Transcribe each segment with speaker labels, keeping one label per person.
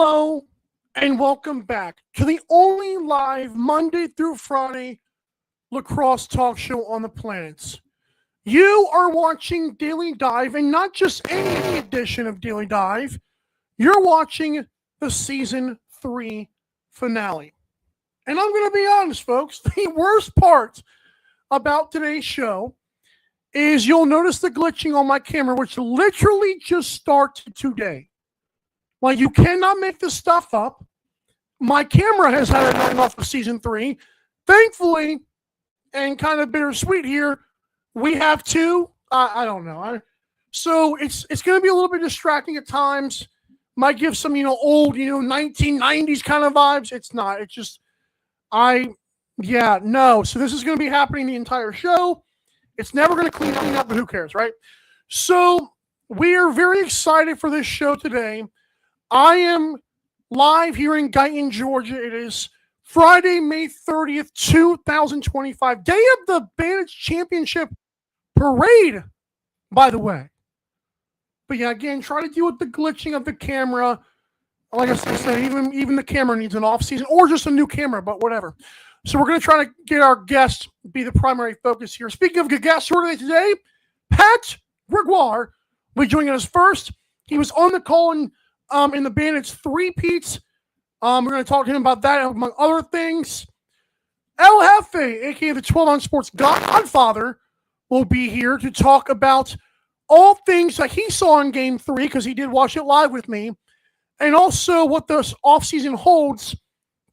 Speaker 1: Hello and welcome back to the only live Monday through Friday lacrosse talk show on the planet. You are watching Daily Dive, and not just any edition of Daily Dive. You're watching the Season 3 finale. And I'm going to be honest, folks, the worst part about today's show is you'll notice the glitching on my camera, which literally just started today. Like, you cannot make this stuff up. My camera has had a night off of Season 3. Thankfully, and kind of bittersweet here, we have two. I don't know. So it's going to be a little bit distracting at times. Might give some, old, 1990s kind of vibes. It's not. It's just, no. So this is going to be happening the entire show. It's never going to clean up, but who cares, right? So we are very excited for this show today. I am live here in Guyton, Georgia. It is Friday, May 30th, 2025, day of the Bandits Championship parade, by the way. But yeah, again, try to deal with the glitching of the camera. Like I said, even the camera needs an off-season or just a new camera, but whatever. So we're going to try to get our guest be the primary focus here. Speaking of good guests, who are they today? Pat Gregoire will be joining us first. He was on the call in the Bandits three-peats. We're going to talk to him about that, among other things. El Jefe, a.k.a. the 12 on Sports Godfather, will be here to talk about all things that he saw in Game 3, because he did watch it live with me, and also what this offseason holds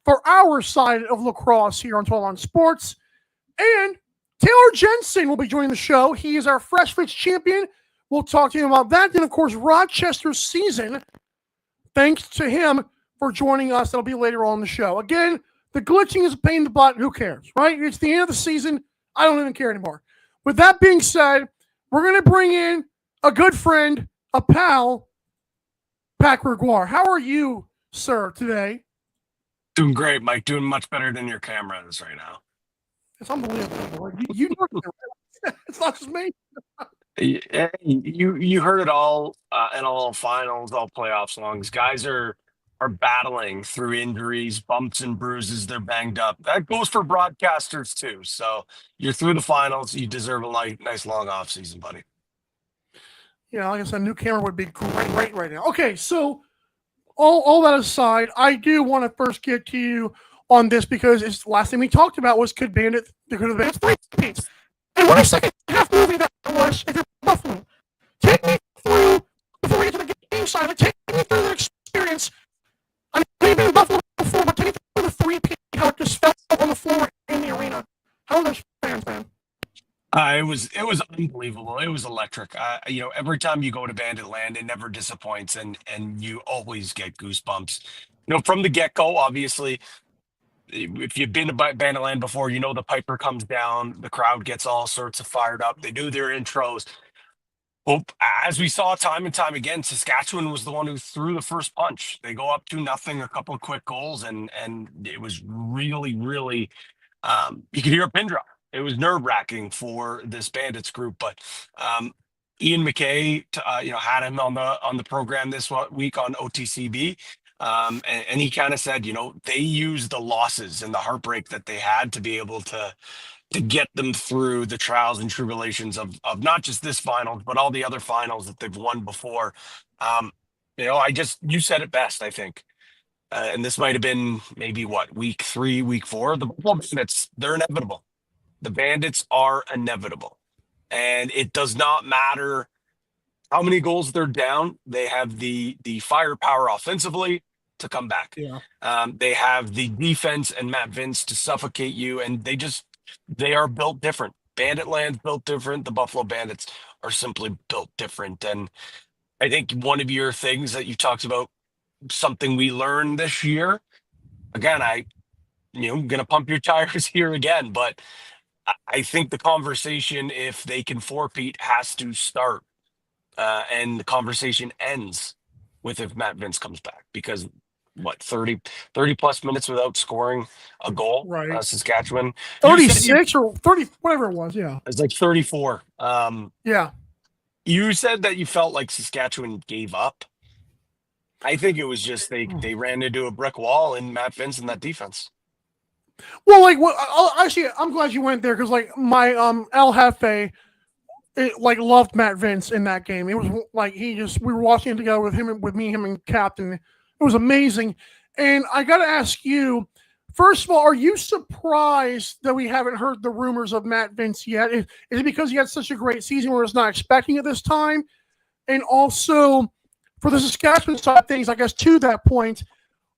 Speaker 1: for our side of lacrosse here on 12 on Sports. And Taylor Jensen will be joining the show. He is our Fresh Fits champion. We'll talk to him about that. Then, of course, Rochester's season. Thanks to him for joining us. That'll be later on in the show. Again, the glitching is a pain in the butt. Who cares, right? It's the end of the season. I don't even care anymore. With that being said, we're going to bring in a good friend, a pal, Pat Gregoire. How are you, sir, today?
Speaker 2: Doing great, Mike. Doing much better than your camera is right now.
Speaker 1: It's unbelievable. You know it's not just me.
Speaker 2: You heard it all in all finals, all playoff songs. Guys are battling through injuries, bumps and bruises. They're banged up. That goes for broadcasters too. So you're through the finals. You deserve a nice long off season, buddy.
Speaker 1: Yeah, like I said, a new camera would be great right now. Okay, so all that aside, I do want to first get to you on this because it's the last thing we talked about was could the Bandits three-peats. And what a second half movie that was if you're Buffalo. Take me through, before we get to the game side, like, take me through the experience. I mean, we've been in Buffalo before, but take me through the three-peat, how it just felt on the floor in the arena. How are those fans, man?
Speaker 2: It was unbelievable. It was electric. Every time you go to Bandit Land, it never disappoints, and you always get goosebumps. From the get-go, obviously, if you've been to Bandit Land before, the Piper comes down, the crowd gets all sorts of fired up. They do their intros. Well, as we saw time and time again, Saskatchewan was the one who threw the first punch. They go up 2-0, a couple of quick goals, and it was really, really, you could hear a pin drop. It was nerve-wracking for this Bandits group, but Ian McKay, had him on the program this week on OTCB, and he kind of said, they used the losses and the heartbreak that they had to be able to get them through the trials and tribulations of not just this finals, but all the other finals that they've won before. You said it best, I think. And this might have been maybe week 3, week 4. The Bandits, they're inevitable. The Bandits are inevitable. And it does not matter how many goals they're down. They have the firepower offensively to come back.
Speaker 1: Yeah.
Speaker 2: They have the defense and Matt Vince to suffocate you. And they are built different. Bandit Land's built different. The Buffalo Bandits are simply built different. And I think one of your things that you talked about, something we learned this year, again, I'm going to pump your tires here again, but I think the conversation, if they can four-peat, has to start. And the conversation ends with if Matt Vince comes back, because 30 plus minutes without scoring a goal,
Speaker 1: right?
Speaker 2: Saskatchewan
Speaker 1: 36 or 30, whatever it was. Yeah,
Speaker 2: it's like 34.
Speaker 1: Yeah,
Speaker 2: you said that you felt like Saskatchewan gave up. I think it was just they ran into a brick wall in Matt Vince and that defense.
Speaker 1: Well, like, actually, I'm glad you went there because, like, my El Jefe, loved Matt Vince in that game. It was like we were watching it together with him and Captain. It was amazing. And I got to ask you, first of all, are you surprised that we haven't heard the rumors of Matt Vince yet? Is it because he had such a great season where it's not expecting it this time? And also, for the Saskatchewan side of things, I guess to that point,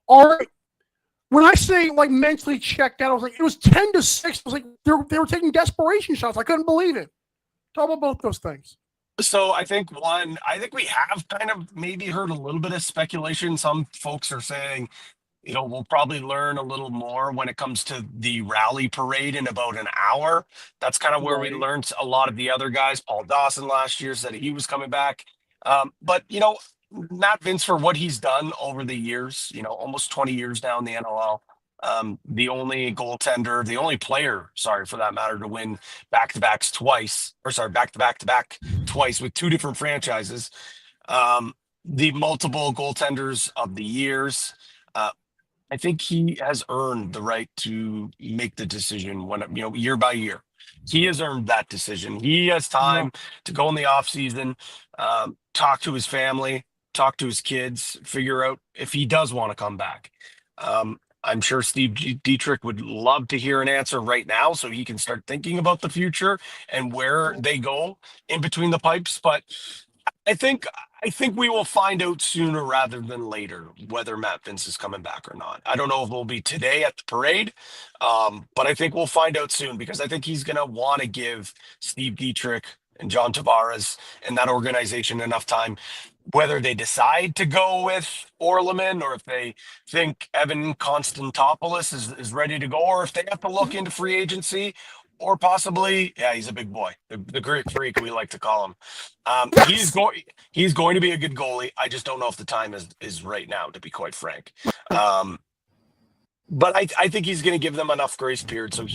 Speaker 1: when I say like mentally checked out, I was like, it was 10-6. I was like, they were taking desperation shots. I couldn't believe it. Talk about both those things.
Speaker 2: So I think we have kind of maybe heard a little bit of speculation. Some folks are saying, we'll probably learn a little more when it comes to the rally parade in about an hour. That's kind of where we learned a lot of the other guys. Paul Dawson last year said he was coming back. But Matt Vince, for what he's done over the years, almost 20 years now in the NLL, the only goaltender, the only player, sorry, for that matter, to win back-to-back twice with two different franchises. The multiple goaltenders of the years. I think he has earned the right to make the decision year by year. He has earned that decision. He has time to go in the off season, talk to his family, talk to his kids, figure out if he does want to come back. I'm sure Steve Dietrich would love to hear an answer right now so he can start thinking about the future and where they go in between the pipes. But I think we will find out sooner rather than later whether Matt Vince is coming back or not. I don't know if it will be today at the parade, but I think we'll find out soon because I think he's going to want to give Steve Dietrich and John Tavares and that organization enough time, whether they decide to go with Orleman or if they think Evan Konstantopoulos is ready to go, or if they have to look into free agency. Or possibly, he's a big boy, the Greek freak we like to call him. He's going to be a good goalie. I just don't know if the time is right now, to be quite frank. But I think he's going to give them enough grace period so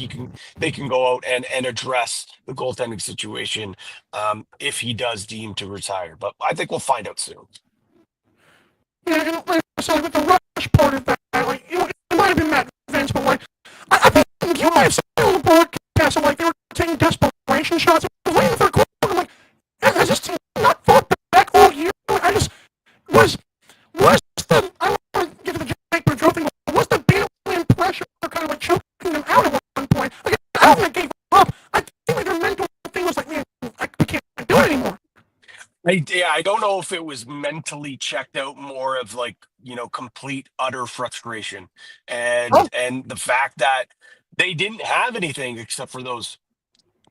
Speaker 2: they can go out and address the goaltending situation if he does deem to retire. But I think we'll find out soon.
Speaker 1: Yeah, and so with the rush part of that, it might have been Matt Vince, but I think you might have said on the broadcast, they were taking desperation shots. I was waiting for a quarter. I'm like, has this team not fought back all year? I just was the, I don't want to get to the Jake Boudreau thing, but was the Bailey pressure kind of choking them out at one point? I don't think they gave up. I think their mental thing was like, man, we can't do it anymore.
Speaker 2: I don't know if it was mentally checked out, more of complete utter frustration and the fact that they didn't have anything except for those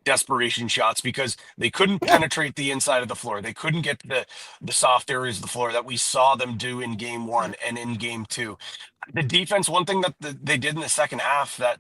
Speaker 2: desperation shots because they couldn't penetrate the inside of the floor. They couldn't get the soft areas of the floor that we saw them do in game 1 and in game 2. The defense, one thing that they did in the second half that,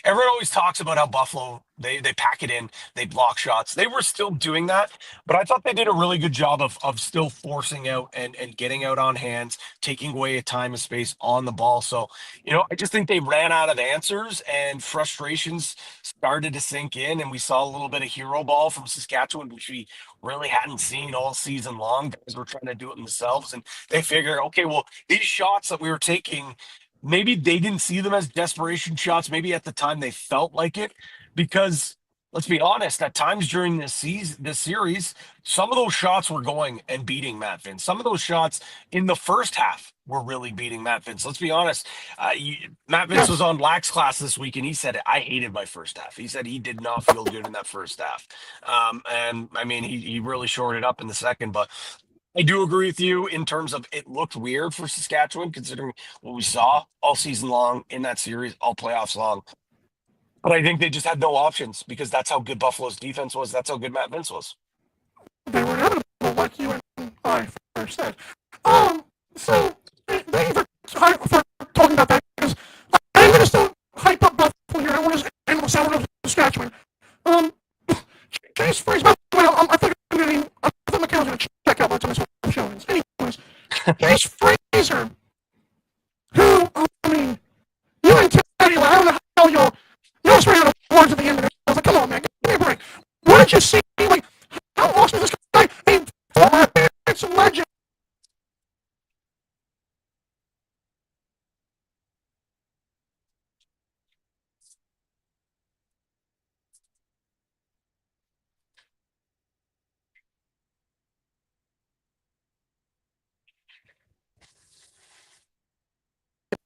Speaker 2: everyone always talks about how Buffalo, they pack it in, they block shots. They were still doing that, but I thought they did a really good job of still forcing out and getting out on hands, taking away a time and space on the ball. So, I just think they ran out of answers and frustrations started to sink in, and we saw a little bit of hero ball from Saskatchewan, which we really hadn't seen all season long. Guys were trying to do it themselves, and they figured, okay, well, these shots that we were taking, maybe they didn't see them as desperation shots. Maybe at the time they felt like it, because let's be honest, at times during this series, some of those shots were going and beating Matt Vince. Some of those shots in the first half were really beating Matt Vince. Let's be honest. Matt Vince was on Lax Class this week, and he said, I hated my first half. He said he did not feel good in that first half. And I mean, he really shored it up in the second, but I do agree with you in terms of it looked weird for Saskatchewan, considering what we saw all season long in that series, all playoffs long. But I think they just had no options because that's how good Buffalo's defense was. That's how good Matt Vince was.
Speaker 1: They were inevitable, like you and I first said. So thank you for talking about that, because I'm going to still hype up Buffalo here. I want to end with sound of Saskatchewan. Chase Freeze, I think my camera's going to check out by the time this show ends. Anyways, Chase Fraser, who, you and Teddy, I don't know how you almost ran out of words at the end of it. I was like, come on, man, give me a break. What did you see? How awesome is this guy? A former Pirates legend.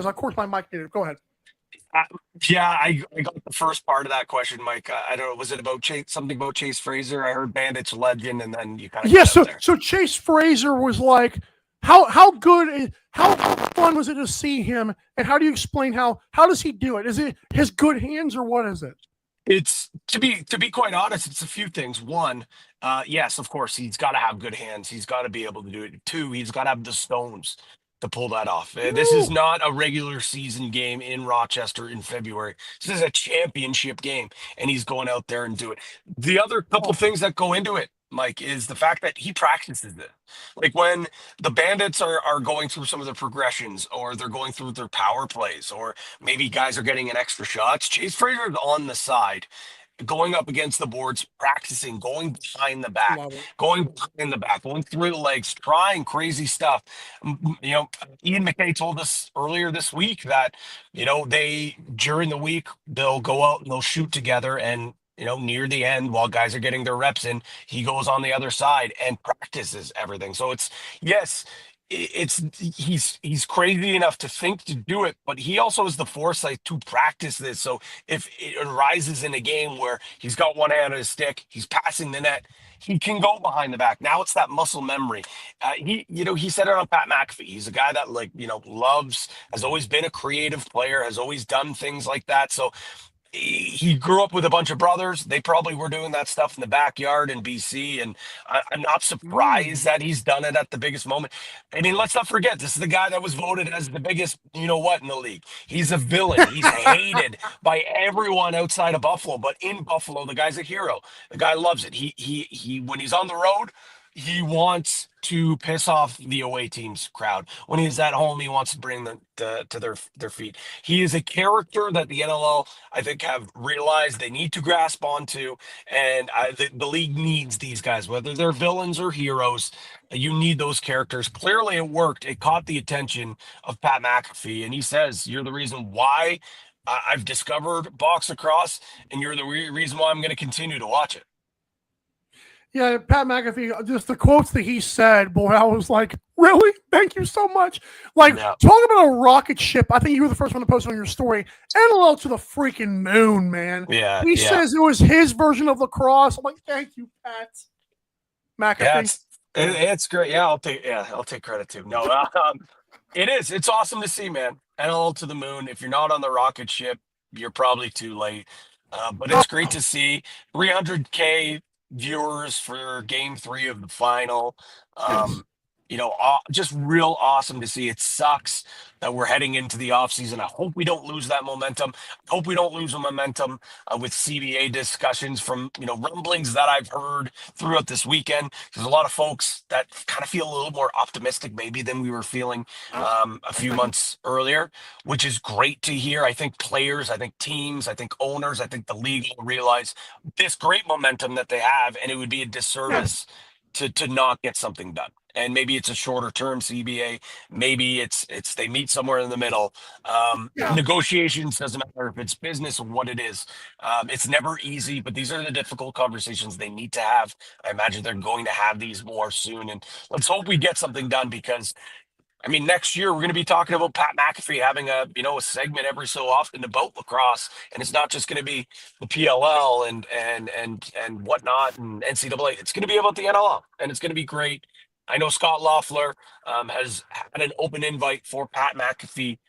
Speaker 1: Of course, my mic did it. Go ahead.
Speaker 2: Yeah, I got the first part of that question, Mike. I don't know. Was it about something about Chase Fraser? I heard Bandits legend, and then you kind of cut out there.
Speaker 1: So Chase Fraser was like, how fun was it to see him, and how do you explain how does he do it? Is it his good hands or what is it?
Speaker 2: It's to be quite honest, it's a few things. One, yes, of course, he's got to have good hands. He's got to be able to do it. Two, he's got to have the stones to pull that off. This is not a regular season game in Rochester in February. This is a championship game, and he's going out there and do it. The other couple things that go into it, Mike, is the fact that he practices it. Like when the Bandits are going through some of their progressions, or they're going through their power plays, or maybe guys are getting an extra shots, Chase Fraser's on the side, going up against the boards, practicing, going behind the back, going through the legs, trying crazy stuff. Ian McKay told us earlier this week that, they, during the week, they'll go out and they'll shoot together, and near the end, while guys are getting their reps in, he goes on the other side and practices everything. So he's crazy enough to think to do it, but he also has the foresight to practice this. So if it arises in a game where he's got one hand on his stick, he's passing the net, he can go behind the back. Now it's that muscle memory. He said it on Pat McAfee. He's a guy that has always been a creative player, has always done things like that. So he grew up with a bunch of brothers. They probably were doing that stuff in the backyard in BC, and I'm not surprised that he's done it at the biggest moment. I mean, let's not forget, this is the guy that was voted as the biggest what in the league. He's a villain. He's hated by everyone outside of Buffalo, but in Buffalo, the guy's a hero. The guy loves it. He when he's on the road, he wants to piss off the away team's crowd. When he's at home, he wants to bring them to their feet. He is a character that the NLL, I think, have realized they need to grasp onto, and the league needs these guys, whether they're villains or heroes. You need those characters. Clearly, it worked. It caught the attention of Pat McAfee, and he says, "You're the reason why I've discovered box lacrosse, and you're the reason why I'm going to continue to watch it."
Speaker 1: Yeah, Pat McAfee, just the quotes that he said, boy, I was like, really? Thank you so much. Talking about a rocket ship, I think you were the first one to post on your story. NLL to the freaking moon, man.
Speaker 2: Yeah.
Speaker 1: He says it was his version of lacrosse. I'm like, thank you, Pat McAfee.
Speaker 2: Yeah, it's great. Yeah, I'll take credit too. No, it is. It's awesome to see, man. NLL to the moon. If you're not on the rocket ship, you're probably too late. But it's great to see 300K viewers for game 3 of the final. Just real awesome to see. It sucks that we're heading into the offseason. I hope we don't lose that momentum. I hope we don't lose the momentum with CBA discussions from, rumblings that I've heard throughout this weekend. There's a lot of folks that kind of feel a little more optimistic maybe than we were feeling a few months earlier, which is great to hear. I think players, I think teams, I think owners, I think the league will realize this great momentum that they have, and it would be a disservice to not get something done. And maybe it's a shorter term CBA. Maybe it's they meet somewhere in the middle. Negotiations, doesn't matter if it's business or what it is. It's never easy, but these are the difficult conversations they need to have. I imagine they're going to have these more soon. And let's hope we get something done, because next year we're going to be talking about Pat McAfee having a segment every so often about lacrosse, and it's not just going to be the PLL and whatnot and NCAA. It's going to be about the NLL, and it's going to be great. I know Scott Loeffler has had an open invite for Pat McAfee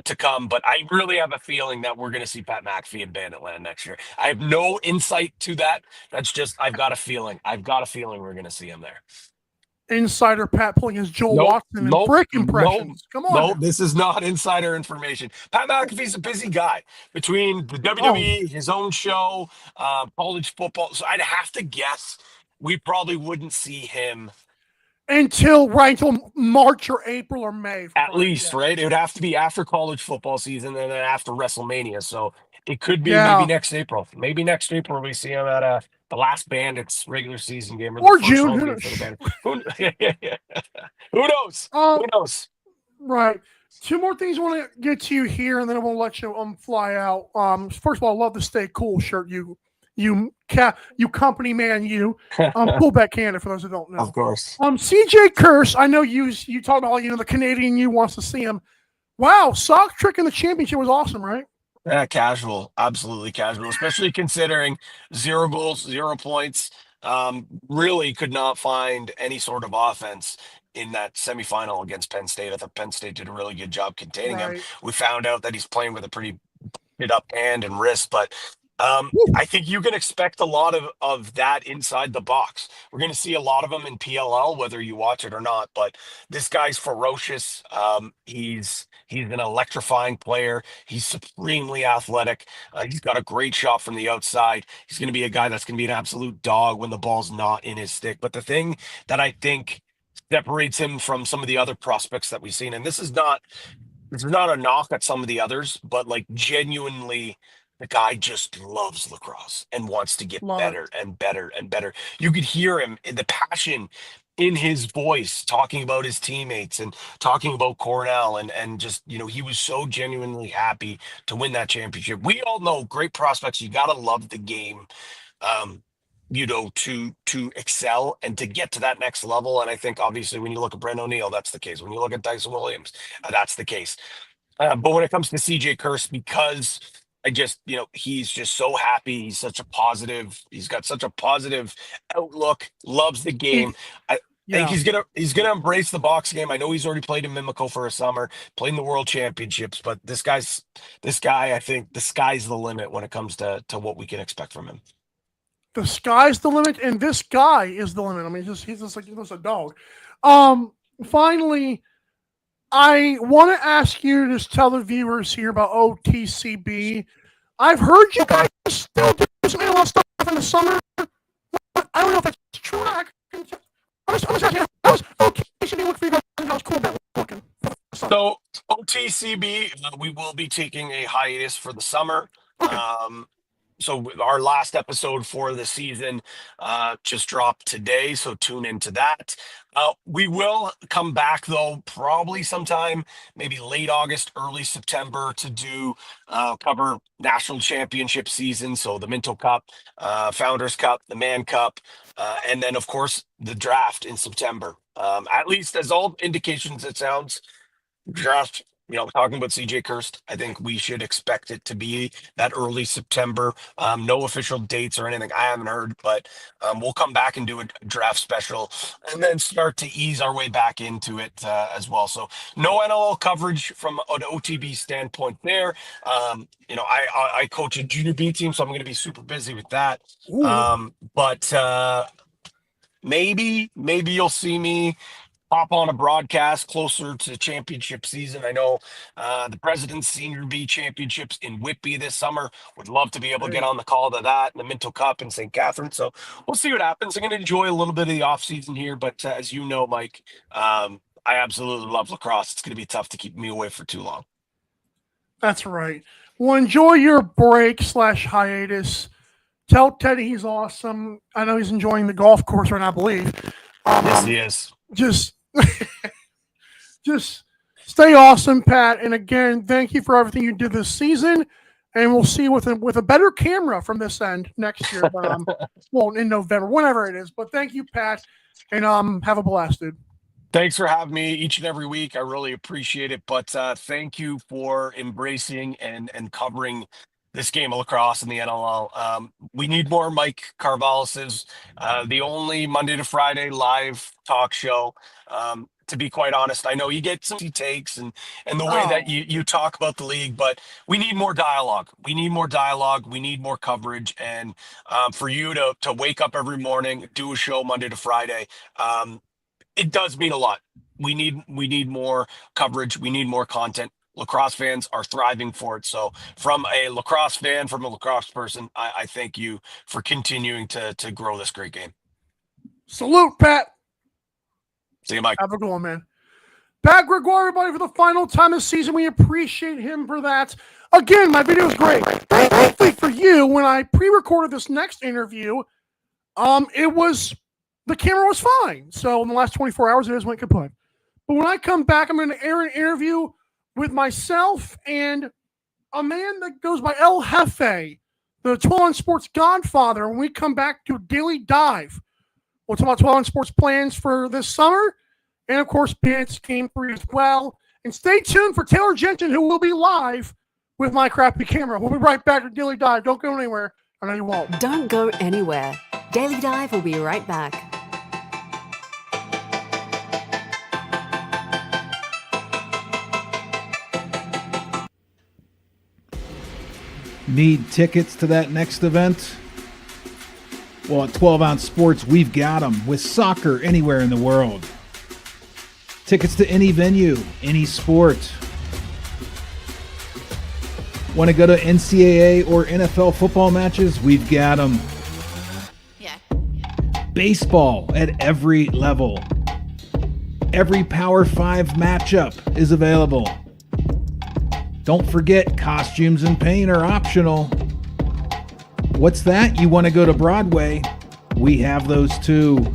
Speaker 2: to come, but I really have a feeling that we're going to see Pat McAfee in Banditland next year. I have no insight to that. That's just, I've got a feeling. I've got a feeling we're going to see him there.
Speaker 1: Insider Pat pulling his Joel Watson and Brick impressions. Come on.
Speaker 2: No, this is not insider information. Pat McAfee's a busy guy between the WWE, his own show, college football. So I'd have to guess we probably wouldn't see him
Speaker 1: until March or April or May.
Speaker 2: At least, right? It would have to be after college football season and then after WrestleMania. So it could be maybe next April. Maybe next April we see him at the last Bandits regular season game
Speaker 1: or June.
Speaker 2: Who knows? Who knows?
Speaker 1: Right. Two more things I want to get to you here, and then I want to let you fly out. First of all, I love the Stay Cool shirt. You company man, Coolback Canada, for those who don't know.
Speaker 2: Of course.
Speaker 1: CJ Curse, I know you talk about the Canadian you wants to see him. Wow, sock trick in the championship was awesome, right?
Speaker 2: Yeah, casual, absolutely casual, especially considering 0 goals, 0 points. Really could not find any sort of offense in that semifinal against Penn State. I thought Penn State did a really good job containing him.
Speaker 1: Right.
Speaker 2: We found out that he's playing with a pretty it up hand and wrist, but
Speaker 1: Woo.
Speaker 2: I think you can expect a lot of that inside the box. We're going to see a lot of them in PLL, whether you watch it or not. But this guy's ferocious. He's an electrifying player. He's supremely athletic. He's got a great shot from the outside. He's going to be a guy that's going to be an absolute dog when the ball's not in his stick. But the thing that I think separates him from some of the other prospects that we've seen, and this is not a knock at some of the others, but like genuinely, the guy just loves lacrosse and wants to get
Speaker 1: Love it.
Speaker 2: better and better and better. You could hear him in the passion in his voice talking about his teammates and talking about Cornell and just, he was so genuinely happy to win that championship. We all know great prospects, you gotta love the game. Um, to excel and to get to that next level. And I think obviously when you look at Brent O'Neill, that's the case. When you look at Dyson Williams, that's the case. But when it comes to CJ Kurse, because he's just so happy. He's got such a positive outlook, loves the game. I think
Speaker 1: Yeah.
Speaker 2: he's gonna embrace the box game. I know he's already played in Mimico for a summer, played in the World Championships, but this guy, I think the sky's the limit when it comes to what we can expect from him.
Speaker 1: The sky's the limit, and this guy is the limit. I mean, he's just a dog. Finally, I want to ask you to just tell the viewers here about OTCB. I've heard you guys still do some NLL stuff in the summer. I don't know if that's true. I'm just asking. How was OTCB look for you guys? How was cool looking?
Speaker 2: So OTCB, we will be taking a hiatus for the summer.
Speaker 1: Okay.
Speaker 2: So our last episode for the season just dropped today, so tune into that. We will come back though, probably sometime, maybe late August, early September, to do cover national championship season. So the Minto Cup, Founders Cup, the Man Cup, and then of course the draft in September. At least as all indications it sounds, draft. Talking about CJ Kurse, I think we should expect it to be that early September. No official dates or anything I haven't heard, but we'll come back and do a draft special and then start to ease our way back into it as well. So no NLL coverage from an OTB standpoint there. I coach a junior B team, so I'm going to be super busy with that. But maybe you'll see me hop on a broadcast closer to championship season. I know the President's Senior B Championships in Whitby this summer. Would love to be able to get on the call to that, and the Minto Cup in St. Catharines. So we'll see what happens. I'm going to enjoy a little bit of the off season here, but as you know, Mike, I absolutely love lacrosse. It's going to be tough to keep me away for too long.
Speaker 1: That's right. Well, enjoy your break/hiatus. Tell Teddy he's awesome. I know he's enjoying the golf course right now, I believe.
Speaker 2: Yes, he is.
Speaker 1: Just stay awesome, Pat. And again, thank you for everything you did this season. And we'll see you with a better camera from this end next year. But well, in November, whenever it is. But thank you, Pat. And have a blast, dude.
Speaker 2: Thanks for having me each and every week. I really appreciate it. But thank you for embracing and covering this game of lacrosse in the NLL. We need more Mike Carvalhas's. The only Monday to Friday live talk show. To be quite honest, I know you get some takes and the way that you talk about the league, but we need more dialogue. We need more dialogue. We need more coverage. And for you to wake up every morning, do a show Monday to Friday, it does mean a lot. We need more coverage. We need more content. Lacrosse fans are thriving for it. So from a lacrosse fan, from a lacrosse person, I thank you for continuing to grow this great game.
Speaker 1: Salute, Pat.
Speaker 2: See you, Mike.
Speaker 1: Have a good one, man. Pat Gregoire, everybody, for the final time this season. We appreciate him for that. Again, my video is great. Thankfully for you, when I pre-recorded this next interview, the camera was fine. So in the last 24 hours, it is went kaput. But when I come back, I'm going to air an interview with myself and a man that goes by El Jefe, the 12 Sports Godfather. When we come back to Daily Dive, we'll talk about 12 Sports plans for this summer, and of course, Bandits Game 3 as well. And stay tuned for Taylor Jensen, who will be live with my crappy camera. We'll be right back to Daily Dive. Don't go anywhere. I know you won't.
Speaker 3: Don't go anywhere. Daily Dive will be right back.
Speaker 4: Need tickets to that next event? Well, at 12 Ounce Sports, we've got them with soccer anywhere in the world. Tickets to any venue, any sport. Want to go to NCAA or NFL football matches? We've got them.
Speaker 5: Yeah.
Speaker 4: Baseball at every level. Every Power 5 matchup is available. Don't forget, costumes and paint are optional. What's that? You want to go to Broadway? We have those too.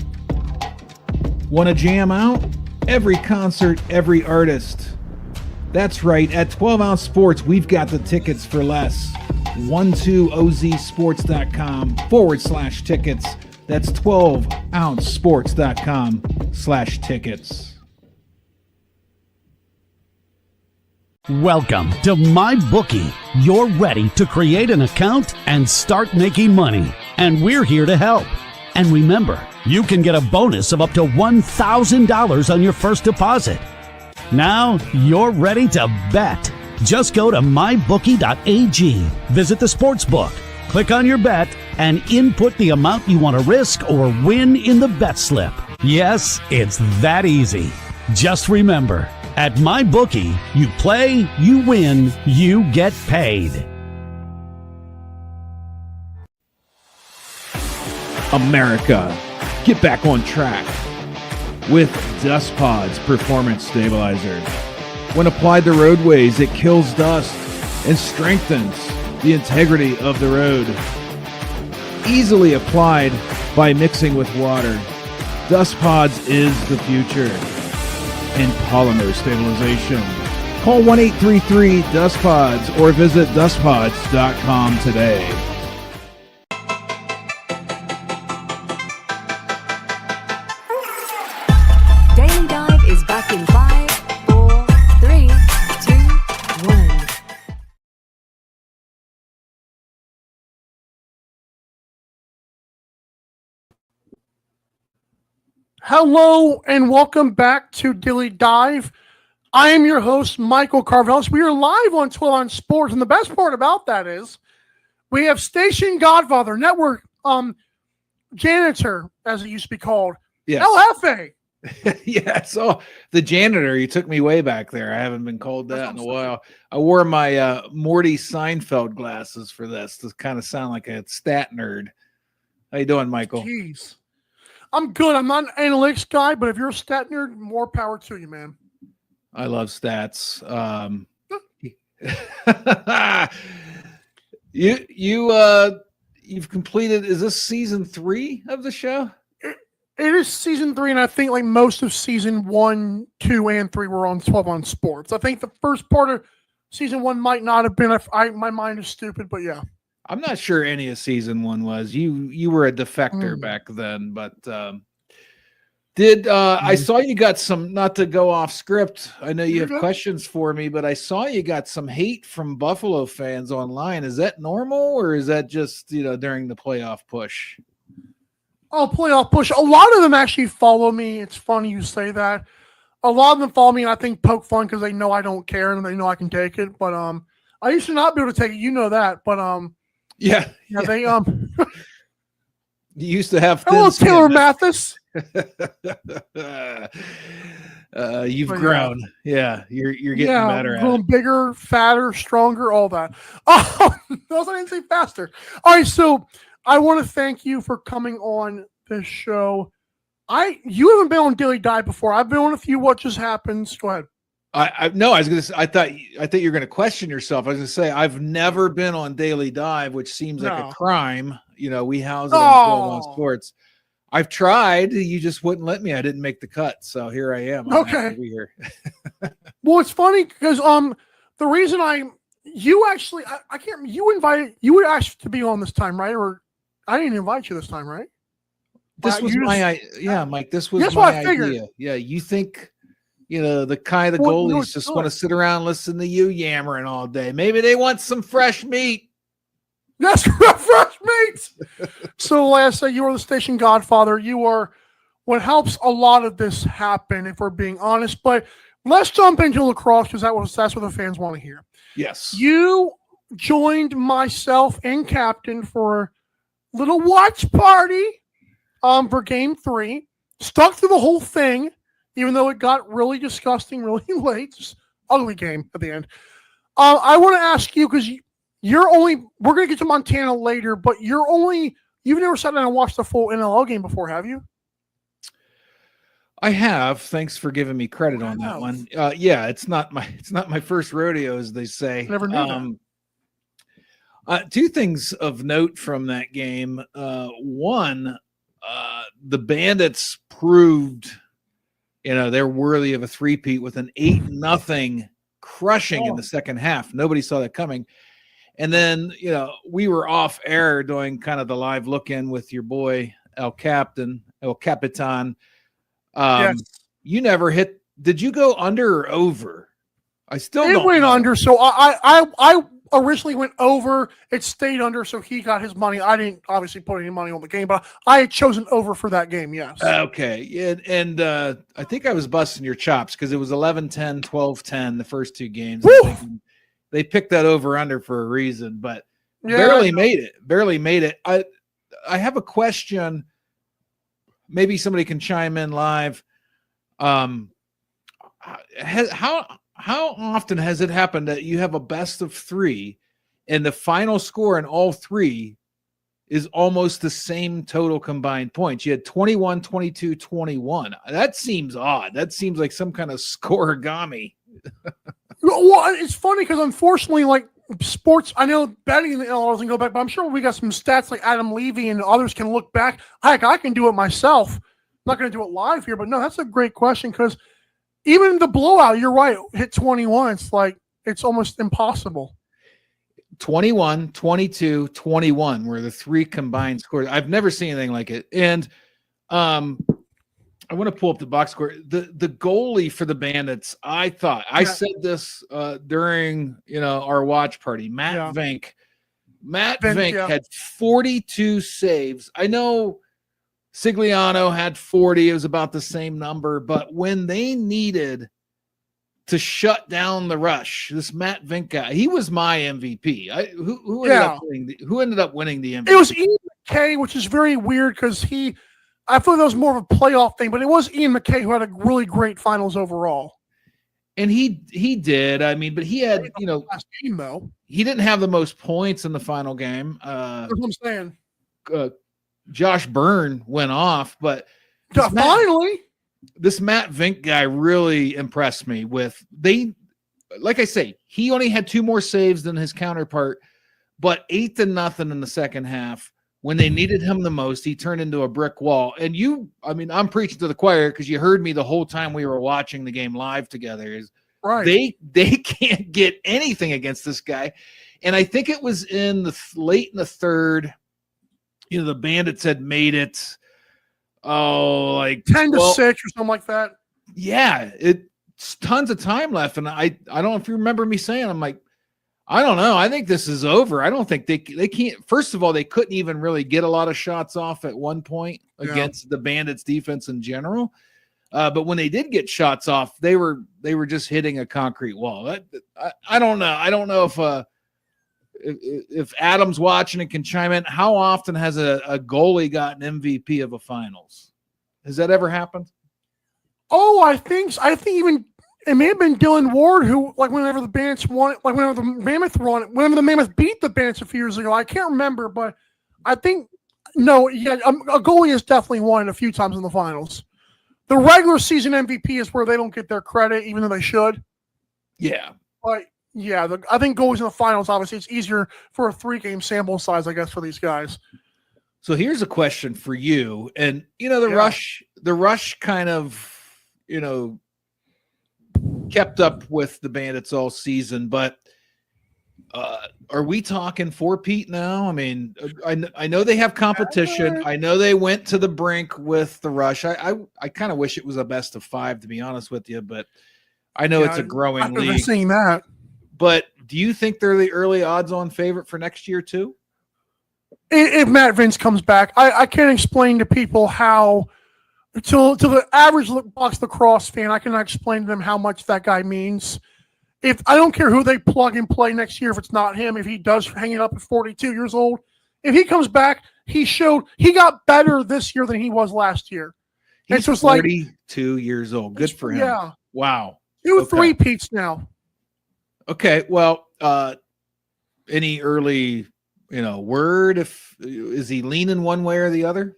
Speaker 4: Want to jam out? Every concert, every artist. That's right, at 12 Ounce Sports, we've got the tickets for less. 12ozsports.com/tickets. That's 12ouncesports.com/tickets.
Speaker 6: Welcome to MyBookie. You're ready to create an account and start making money. And we're here to help. And remember, you can get a bonus of up to $1,000 on your first deposit. Now you're ready to bet. Just go to mybookie.ag, visit the sportsbook, click on your bet, and input the amount you want to risk or win in the bet slip. Yes, it's that easy. Just remember, at MyBookie, you play, you win, you get paid.
Speaker 4: America, get back on track with Dust Pods Performance Stabilizer. When applied to roadways, it kills dust and strengthens the integrity of the road. Easily applied by mixing with water. Dust Pods is the future in polymer stabilization. Call 1-833-DUST-PODS or visit dustpods.com today.
Speaker 3: Daily Dive is back in 5, 4, 3, 2, 1.
Speaker 1: Hello and welcome back to Daily Dive. I am your host, Michael Carvelis. We are live on 12 Ounce Sports, and the best part about that is we have Station Godfather, Network Janitor, as it used to be called,
Speaker 4: Yes.
Speaker 1: LFA.
Speaker 4: Yeah, so the janitor, you took me way back there. I haven't been called that in a while. I wore my Morty Seinfeld glasses for this to kind of sound like a stat nerd. How you doing, Michael?
Speaker 1: Jeez. I'm good. I'm not an analytics guy, but if you're a stat nerd, more power to you, man.
Speaker 4: I love stats. You've completed, is this season 3 of the show?
Speaker 1: It is season 3, and I think like most of season 1, 2, and 3 were on 12 Ounce Sports. I think the first part of season 1 might not have been. My mind is stupid, but yeah.
Speaker 4: I'm not sure any of season 1 was. You were a defector back then, but I saw you got some, not to go off script, I know you have questions for me, but I saw you got some hate from Buffalo fans online. Is that normal, or is that just, during the playoff push?
Speaker 1: Oh, playoff push. A lot of them actually follow me. It's funny you say that. A lot of them follow me and I think poke fun because they know I don't care and they know I can take it. But I used to not be able to take it. You know that. But
Speaker 4: yeah.
Speaker 1: they
Speaker 4: you used to have
Speaker 1: hello, Taylor Mathis.
Speaker 4: You've grown. Yeah, you're getting better at
Speaker 1: growing
Speaker 4: it.
Speaker 1: Bigger, fatter, stronger, all that. Oh, those I didn't say faster. All right, so I want to thank you for coming on this show. You haven't been on Daily Dive before. I've been on a few. What just happens? Go ahead.
Speaker 4: No, I was gonna say, I thought you were gonna question yourself. I was gonna say I've never been on Daily Dive, which seems like a crime. We house it on 12 Ounce Sports. I've tried. You just wouldn't let me. I didn't make the cut, so here I am. I'm happy to be here.
Speaker 1: Well, it's funny because the reason you would ask to be on this time, right? Or I didn't invite you this time, right?
Speaker 4: This was Mike. This was
Speaker 1: that's
Speaker 4: my
Speaker 1: what I figured.
Speaker 4: idea. Yeah, you think the kind of
Speaker 1: Well,
Speaker 4: goalies
Speaker 1: it's
Speaker 4: just
Speaker 1: good.
Speaker 4: want to sit around and listen to you yammering all day. Maybe they want some fresh meat.
Speaker 1: That's fresh meat. So, like I said, you are the station godfather. You are what helps a lot of this happen, if we're being honest. But let's jump into lacrosse because that's what the fans want to hear.
Speaker 4: Yes.
Speaker 1: You joined myself and Captain for a little watch party for Game 3. Stuck through the whole thing, even though it got really disgusting really late. Just ugly game at the end. I want to ask you, because we're going to get to Montana later, but you've never sat down and watched the full NLL game before, have you?
Speaker 4: I have. Thanks for giving me credit on that one. Yeah, it's not my first rodeo, as they say.
Speaker 1: Never knew that.
Speaker 4: Two things of note from that game. One, the Bandits proved, they're worthy of a three-peat with an 8-0 crushing in the second half. Nobody saw that coming. And then, we were off air doing kind of the live look-in with your boy El Capitan.
Speaker 1: Yes.
Speaker 4: You never hit. Did you go under or over? I still
Speaker 1: It
Speaker 4: don't
Speaker 1: went
Speaker 4: know.
Speaker 1: under. So I originally went over. It stayed under, so he got his money. I didn't obviously put any money on the game, but I had chosen over for that game. Yes.
Speaker 4: Okay. And I think I was busting your chops because it was 11-10, 12-10 the first two games. They picked that over under for a reason, but barely made it. I have a question. Maybe somebody can chime in live. How often has it happened that you have a best of 3 and the final score in all 3 is almost the same total combined points? You had 21, 22, 21. That seems odd. That seems like some kind of scoregami.
Speaker 1: Well, it's funny because unfortunately, like sports, I know betting in the NLL doesn't go back, but I'm sure we got some stats like Adam Levy and others can look back. Heck, I can do it myself. I'm not going to do it live here, but no, that's a great question because even the blowout, you're right, hit 21. It's like it's almost impossible.
Speaker 4: 21, 22, 21 were the 3 combined scores. I've never seen anything like it. And I want to pull up the box score. The goalie for the Bandits, I said this during our watch party. Matt Vink. Matt Vink had 42 saves. I know Sigliano had 40. It was about the same number, but when they needed to shut down the rush, this Matt Vink guy, he was my MVP. Who ended up winning the MVP?
Speaker 1: It was Ian McKay, which is very weird because I thought that was more of a playoff thing, but it was Ian McKay who had a really great finals overall.
Speaker 4: And he did. I mean, but he had,
Speaker 1: last game though.
Speaker 4: He didn't have the most points in the final game.
Speaker 1: That's what I'm saying.
Speaker 4: Josh Byrne went off, but
Speaker 1: finally,
Speaker 4: this Matt Vink guy really impressed me like I say, he only had 2 more saves than his counterpart, but 8-0 in the second half. When they needed him the most, he turned into a brick wall. And I'm preaching to the choir because you heard me the whole time we were watching the game live together. Right. They can't get anything against this guy. And I think it was late in the third, the Bandits had made it, like
Speaker 1: 10-6 or something like that.
Speaker 4: Yeah, it's tons of time left. And I don't know if you remember me saying, I'm like, I don't know. I think this is over. I don't think they can't. First of all, they couldn't even really get a lot of shots off at one point against the Bandits defense in general. But when they did get shots off, they were just hitting a concrete wall. I don't know. I don't know if Adam's watching and can chime in. How often has a goalie gotten MVP of a finals? Has that ever happened?
Speaker 1: Oh, I think even it may have been Dylan Ward who, like, whenever the Bandits won it, like whenever the Mammoth beat the Bandits a few years ago. I can't remember, but I think a goalie has definitely won it a few times in the finals. The regular season MVP is where they don't get their credit, even though they should.
Speaker 4: Yeah.
Speaker 1: But yeah, I think goalies in the finals, obviously, it's easier for a 3-game sample size, I guess, for these guys.
Speaker 4: So here's a question for you. And, the Rush kind of, kept up with the Bandits all season, but Are we talking 4-peat now? I mean, I know they have competition. I know they went to the brink with the Rush. I kind of wish it was a best of 5, to be honest with you, but I know it's a growing league.
Speaker 1: I've been seeing that.
Speaker 4: But do you think they're the early odds-on favorite for next year too?
Speaker 1: If Matt Vince comes back, I can't explain to people how, to the average box lacrosse fan, I cannot explain to them how much that guy means. If I don't care who they plug and play next year, if it's not him, if he does hang it up at 42 years old, if he comes back, he got better this year than he was last year.
Speaker 4: He's 42 years old. Good for him.
Speaker 1: Yeah.
Speaker 4: Wow.
Speaker 1: 3 peats now.
Speaker 4: Okay. Well, any early, word? Is he leaning one way or the other?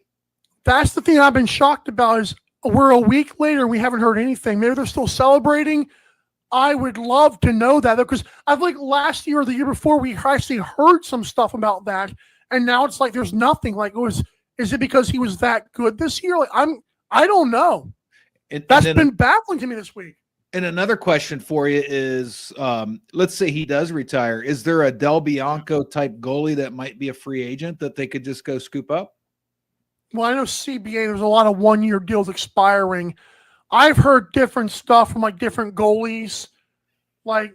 Speaker 1: That's the thing I've been shocked about is we're a week later and we haven't heard anything. Maybe they're still celebrating. I would love to know that because I think last year or the year before we actually heard some stuff about that, and now it's like there's nothing. Like is it because he was that good this year? Like I don't know. That's been baffling to me this week.
Speaker 4: And another question for you is, let's say he does retire. Is there a Del Bianco type goalie that might be a free agent that they could just go scoop up?
Speaker 1: Well, I know CBA, there's a lot of 1-year deals expiring. I've heard different stuff from like different goalies. Like,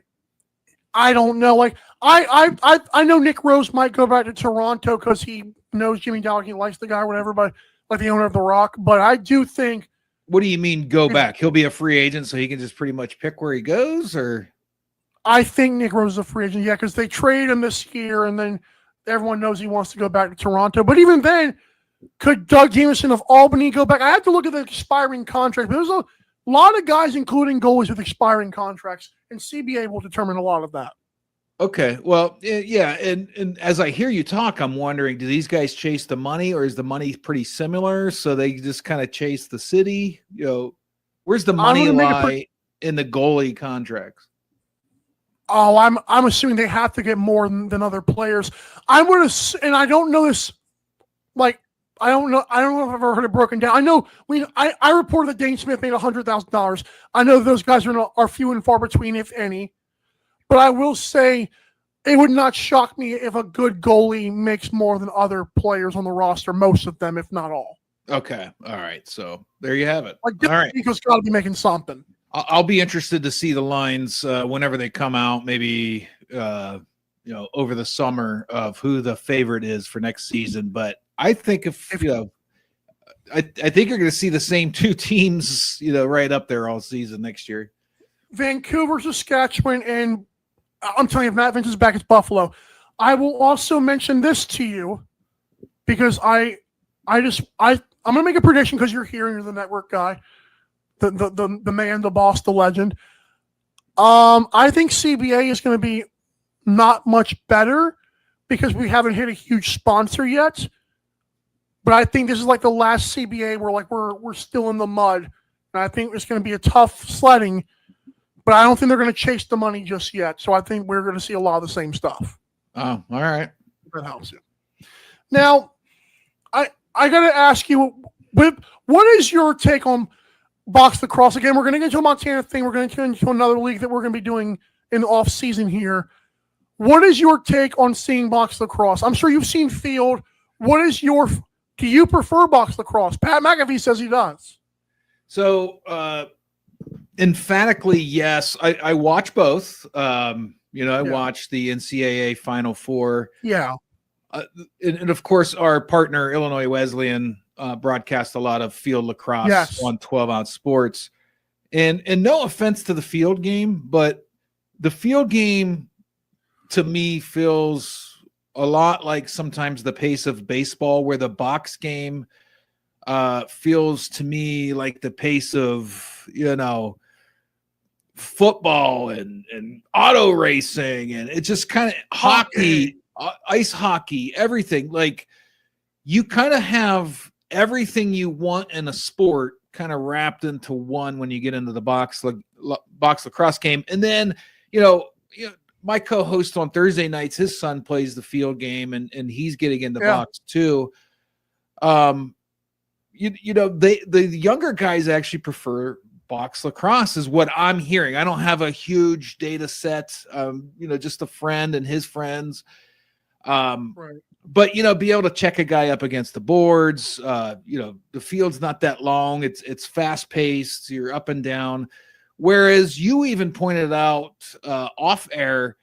Speaker 1: I don't know. Like, I know Nick Rose might go back to Toronto because he knows Jimmy Dowd, he likes the guy or whatever, but like the owner of the Rock. But I do think.
Speaker 4: What do you mean go back? He'll be a free agent so he can just pretty much pick where he goes, or?
Speaker 1: I think Nick Rose is a free agent, yeah, because they trade him this year and then everyone knows he wants to go back to Toronto. But even then, could Doug Jameson of Albany go back? I have to look at the expiring contract. But there's a lot of guys, including goalies, with expiring contracts, and CBA will determine a lot of that.
Speaker 4: Okay, well, yeah, and as I hear you talk, I'm wondering, do these guys chase the money, or is the money pretty similar, so they just kind of chase the city? Where's the money lie in the goalie contracts?
Speaker 1: Oh, I'm assuming they have to get more than other players. I would have, and I don't know this, like, I don't know if I've ever heard it broken down. I know I reported that Dane Smith made $100,000. I know those guys are few and far between, if any. But I will say it would not shock me if a good goalie makes more than other players on the roster, most of them, if not all.
Speaker 4: Okay. All right. So there you have it.
Speaker 1: Like,
Speaker 4: all right.
Speaker 1: Nico's got to be making something.
Speaker 4: I'll be interested to see the lines whenever they come out, maybe over the summer, of who the favorite is for next season. But I think I think you're going to see the same two teams, right up there all season next year.
Speaker 1: Vancouver, Saskatchewan, and I'm telling you, if Matt Vince is back, it's Buffalo. I will also mention this to you because I'm going to make a prediction because you're here and you're the network guy, the man, the boss, the legend. I think CBA is going to be not much better because we haven't hit a huge sponsor yet. But I think this is like the last CBA where we're still in the mud. And I think it's going to be a tough sledding. But I don't think they're going to chase the money just yet. So I think we're going to see a lot of the same stuff.
Speaker 4: Oh, all right.
Speaker 1: That helps you. Now, I got to ask you, what is your take on box lacrosse? Again, we're going to get into a Montana thing. We're going to get into another league that we're going to be doing in the off season here. What is your take on seeing box lacrosse? I'm sure you've seen field. Do you prefer box lacrosse? Pat McAfee says he does.
Speaker 4: So, emphatically, yes. I watch both. I watch the NCAA Final Four. Yeah. And of course, our partner, Illinois Wesleyan, broadcast a lot of field lacrosse on 12-ounce sports. And no offense to the field game, but the field game to me feels a lot like sometimes the pace of baseball, where the box game feels to me like the pace of, football and auto racing, and it's just kind of hockey, ice hockey, everything. Like, you kind of have everything you want in a sport kind of wrapped into one when you get into the box lacrosse game. And then, my co-host on Thursday nights, his son plays the field game, and he's getting in the box too. The younger guys actually prefer box lacrosse is what I'm hearing. I don't have a huge data set, just a friend and his friends.
Speaker 1: Right.
Speaker 4: But, be able to check a guy up against the boards. The field's not that long. It's fast paced. You're up and down. Whereas you even pointed out off air,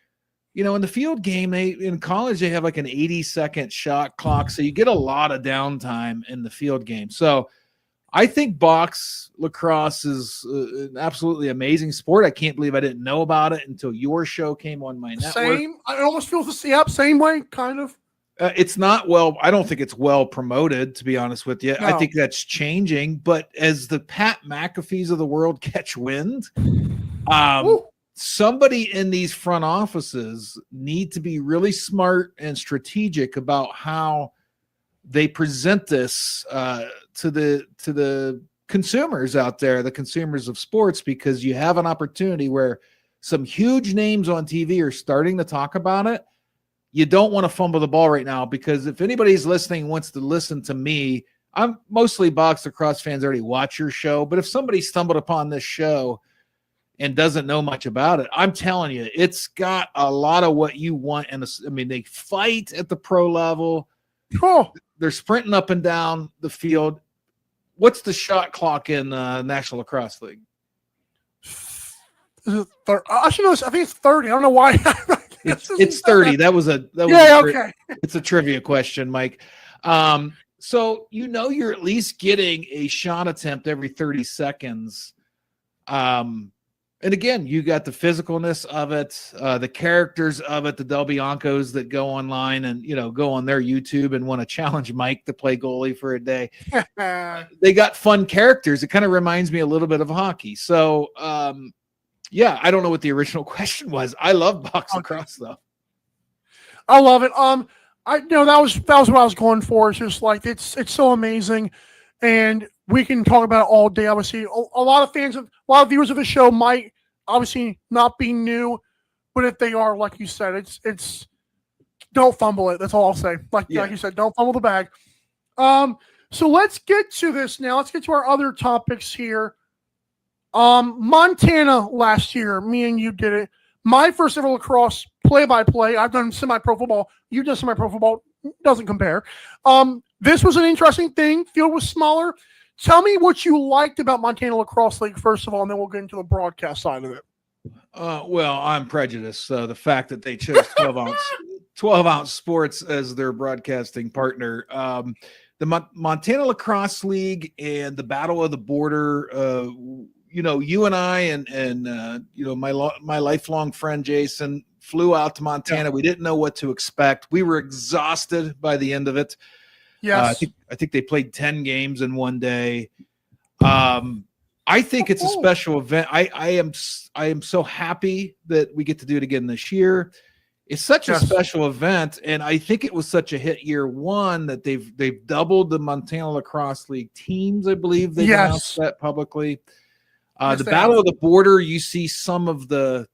Speaker 4: in the field game, in college, they have like an 80-second shot clock. So you get a lot of downtime in the field game. So I think box lacrosse is an absolutely amazing sport. I can't believe I didn't know about it until your show came on my network.
Speaker 1: Same. I almost feel same way, kind of.
Speaker 4: It's not I don't think it's well promoted, to be honest with you. No. I think that's changing. But as the Pat McAfees of the world catch wind, somebody in these front offices need to be really smart and strategic about how they present this to the consumers out there, the consumers of sports, because you have an opportunity where some huge names on TV are starting to talk about it. You don't want to fumble the ball right now, because if anybody's listening wants to listen to me, I'm mostly box lacrosse fans already watch your show. But if somebody stumbled upon this show and doesn't know much about it, I'm telling you, it's got a lot of what you want. And they fight at the pro level.
Speaker 1: Oh.
Speaker 4: They're sprinting up and down the field. What's the shot clock in National Lacrosse League?
Speaker 1: I should know this. I think it's 30. I don't know why.
Speaker 4: It's 30.
Speaker 1: Okay.
Speaker 4: It's a trivia question, Mike. So you're at least getting a shot attempt every 30 seconds. And again, you got the physicalness of it, the characters of it, the Del Biancos that go online and, go on their YouTube and want to challenge Mike to play goalie for a day. They got fun characters. It kind of reminds me a little bit of hockey. So, I don't know what the original question was. I love box lacrosse though.
Speaker 1: I love it. That was what I was going for. It's just like, it's so amazing. And we can talk about it all day. Obviously, a lot of viewers of the show might obviously not be new, but if they are, like you said, it's don't fumble it. That's all I'll say. Like you said, don't fumble the bag. So let's get to this now. Let's get to our other topics here. Montana last year, me and you did it. My first ever lacrosse play-by-play. I've done semi-pro football. You've done semi-pro football. Doesn't compare. This was an interesting thing. Field was smaller. Tell me what you liked about Montana Lacrosse League, first of all, and then we'll get into the broadcast side of it.
Speaker 4: Well, I'm prejudiced. The fact that they chose 12-ounce sports as their broadcasting partner. The Montana Lacrosse League and the Battle of the Border, you and I and my lifelong friend Jason flew out to Montana. Yeah. We didn't know what to expect. We were exhausted by the end of it.
Speaker 1: Yes.
Speaker 4: I think they played 10 games in one day. I think it's a special event. I am so happy that we get to do it again this year. It's such a special event, and I think it was such a hit year one that they've doubled the Montana Lacrosse League teams. I believe they announced that publicly. The Battle of the Border, you see some of the,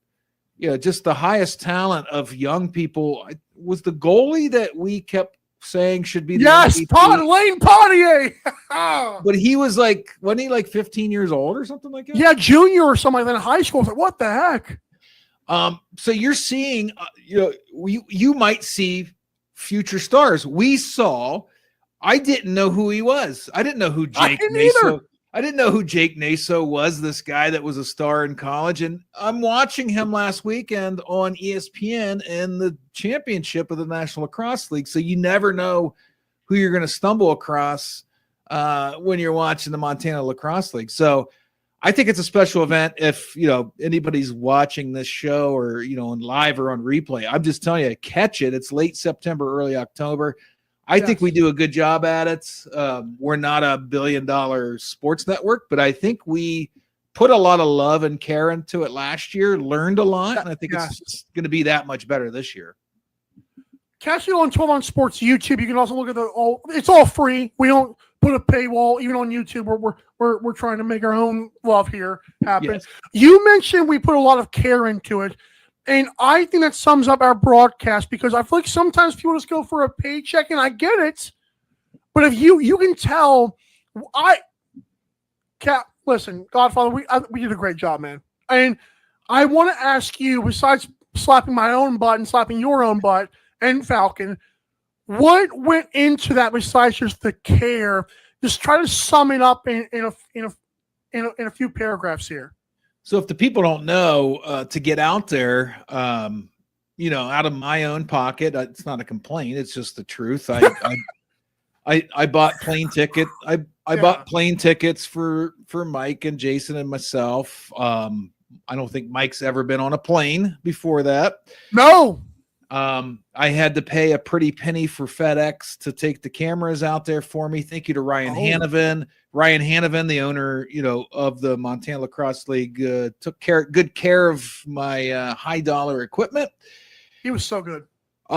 Speaker 4: just the highest talent of young people. Was the goalie that we kept saying should be the MVP?
Speaker 1: Lane Pontier.
Speaker 4: But he was wasn't he 15 years old or something like that?
Speaker 1: Yeah, junior or something like that in high school. I was like, what the heck?
Speaker 4: So you're seeing, you might see future stars. I didn't know who he was. I didn't know who I didn't know who Jake Naso was, this guy that was a star in college. And I'm watching him last weekend on ESPN in the championship of the National Lacrosse League. So you never know who you're going to stumble across when you're watching the Montana Lacrosse League. So I think it's a special event. If, anybody's watching this show or, on live or on replay, I'm just telling you, catch it. It's late September, early October. I think we do a good job at it. We're not a $1 billion sports network, but I think we put a lot of love and care into it last year, learned a lot, and I think it's going to be that much better this year.
Speaker 1: Catch it on 12-Ounce Sports YouTube. You can also look at it's all free. We don't put a paywall, even on YouTube. We're trying to make our own love here happen. Yes. You mentioned we put a lot of care into it. And I think that sums up our broadcast, because I feel like sometimes people just go for a paycheck, and I get it. But if you can tell, listen, Godfather, we did a great job, man. And I want to ask you, besides slapping my own butt and slapping your own butt and Falcon, what went into that besides just the care? Just try to sum it up in a few paragraphs here.
Speaker 4: So if the people don't know, to get out there, out of my own pocket, it's not a complaint. It's just the truth. I bought plane ticket. I bought plane tickets for Mike and Jason and myself. I don't think Mike's ever been on a plane before that.
Speaker 1: No.
Speaker 4: I had to pay a pretty penny for FedEx to take the cameras out there for me. Thank you to Ryan Hanavan. Ryan Hanavan, the owner, of the Montana Lacrosse League, took good care of my high dollar equipment.
Speaker 1: He was so good.
Speaker 4: We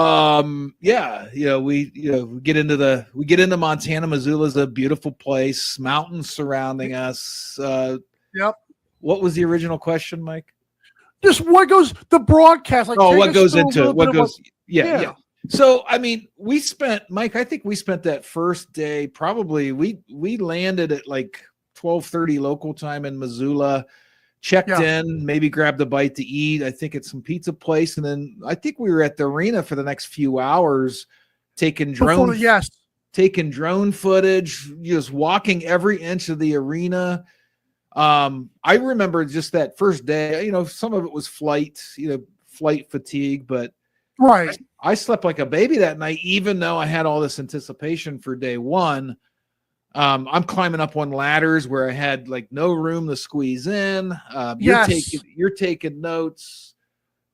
Speaker 4: get into Montana. Missoula's a beautiful place, mountains surrounding us.
Speaker 1: Yep.
Speaker 4: What was the original question, Mike?
Speaker 1: Just what goes the broadcast? Like,
Speaker 4: what goes into it? What goes?
Speaker 1: Yeah.
Speaker 4: So, I think we spent that first day, probably we landed at like 12:30 local time in Missoula, checked in, maybe grabbed a bite to eat, I think at some pizza place. And then I think we were at the arena for the next few hours, taking drone footage, just walking every inch of the arena. I remember just that first day, some of it was flight fatigue, but
Speaker 1: right.
Speaker 4: I slept like a baby that night, even though I had all this anticipation for day one. I'm climbing up on ladders where I had like no room to squeeze in. You're taking notes.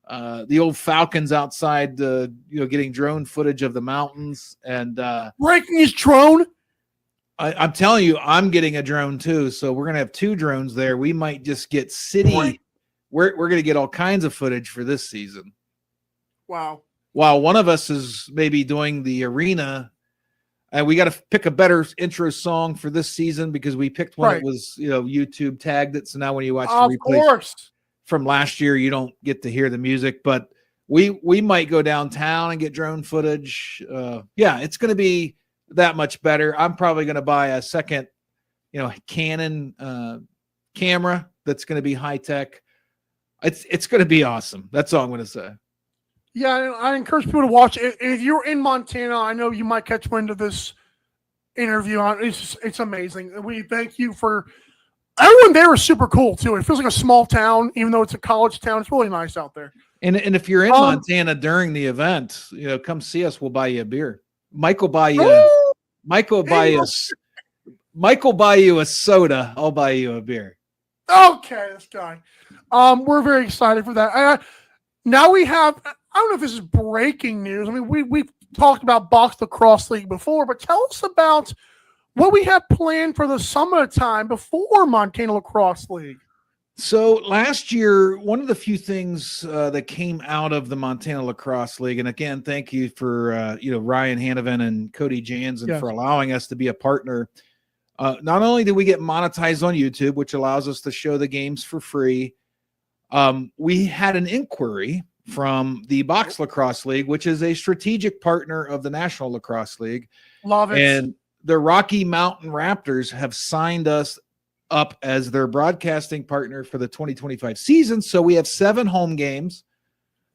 Speaker 4: The old Falcons outside, getting drone footage of the mountains and
Speaker 1: breaking his drone.
Speaker 4: I'm telling you, I'm getting a drone too. So we're going to have 2 drones there. We might just get city. Right. We're going to get all kinds of footage for this season.
Speaker 1: Wow.
Speaker 4: While one of us is maybe doing the arena, and we got to pick a better intro song for this season because we picked one that was, YouTube tagged it. So now when you watch the replay from last year, you don't get to hear the music, but we might go downtown and get drone footage. It's going to be that much better. I'm probably going to buy a second, Canon camera that's going to be high tech. It's going to be awesome. That's all I'm going to say.
Speaker 1: Yeah, I encourage people to watch it. If you're in Montana, I know you might catch wind of this interview. It's amazing. We thank you for everyone there is super cool too. It feels like a small town, even though it's a college town. It's really nice out there.
Speaker 4: And if you're in Montana during the event, come see us. We'll buy you a beer. Mike will buy you. Mike will buy you a soda. I'll buy you a beer.
Speaker 1: Okay, this guy. We're very excited for that. Now we have. I don't know if this is breaking news. I mean, we've talked about Box Lacrosse League before, but tell us about what we have planned for the summertime before Montana Lacrosse League.
Speaker 4: So last year, one of the few things that came out of the Montana Lacrosse League, and again, thank you for Ryan Hanavan and Cody Jensen for allowing us to be a partner. Not only did we get monetized on YouTube, which allows us to show the games for free, we had an inquiry from the Box Lacrosse League, which is a strategic partner of the National Lacrosse League.
Speaker 1: Love it.
Speaker 4: And the Rocky Mountain Raptors have signed us up as their broadcasting partner for the 2025 season. So we have 7 home games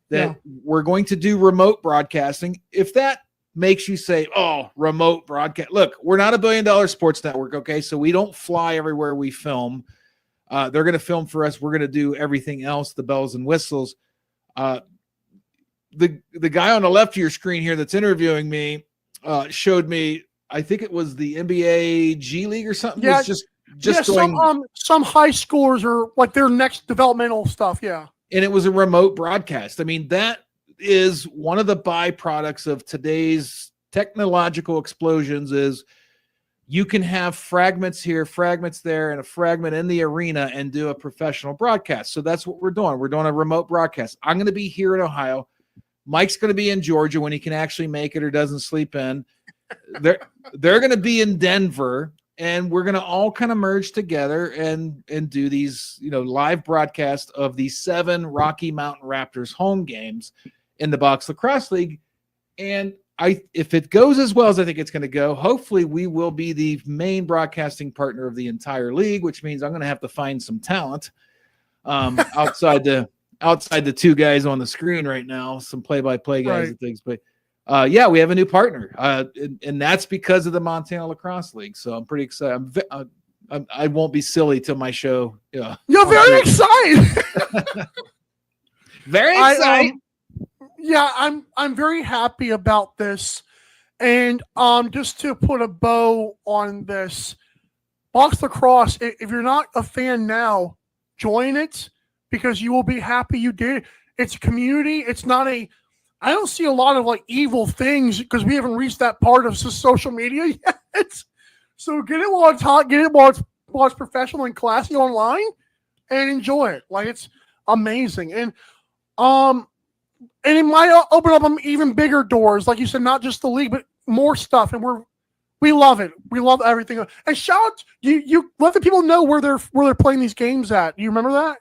Speaker 4: that we're going to do remote broadcasting. If that makes you say, oh, remote broadcast. Look, we're not $1 billion sports network, okay? So we don't fly everywhere we film. They're going to film for us. We're going to do everything else, the bells and whistles. The guy on the left of your screen here that's interviewing me showed me, I think it was the NBA G League or something.
Speaker 1: Yeah,
Speaker 4: just doing,
Speaker 1: some high scores or like their next developmental stuff. Yeah.
Speaker 4: And it was a remote broadcast. I mean, that is one of the byproducts of today's technological explosions is you can have fragments here, fragments there, and a fragment in the arena and do a professional broadcast. So that's what we're doing. We're doing a remote broadcast. I'm going to be here in Ohio. Mike's going to be in Georgia when he can actually make it or doesn't sleep in. They're going to be in Denver, and we're going to all kind of merge together and do these, live broadcasts of these 7 Rocky Mountain Raptors home games in the Box Lacrosse League. And if it goes as well as I think it's going to go, hopefully we will be the main broadcasting partner of the entire league, which means I'm going to have to find some talent outside the two guys on the screen right now, some play-by-play guys and things. But yeah, we have a new partner, and that's because of the Montana Lacrosse League. So I'm pretty excited. I won't be silly till my show. Yeah,
Speaker 1: you're very excited.
Speaker 4: Very excited.
Speaker 1: Yeah, I'm very happy about this. And just to put a bow on this, Box Lacrosse, if you're not a fan now, join it because you will be happy you did. It's a community. It's not I don't see a lot of like evil things because we haven't reached that part of social media yet. So get it while it's hot, get it while it's professional and classy online and enjoy it. Like it's amazing. And it might open up even bigger doors, like you said, not just the league, but more stuff. And we love it. We love everything. And shout out, you let the people know where they're playing these games at. Do you remember that?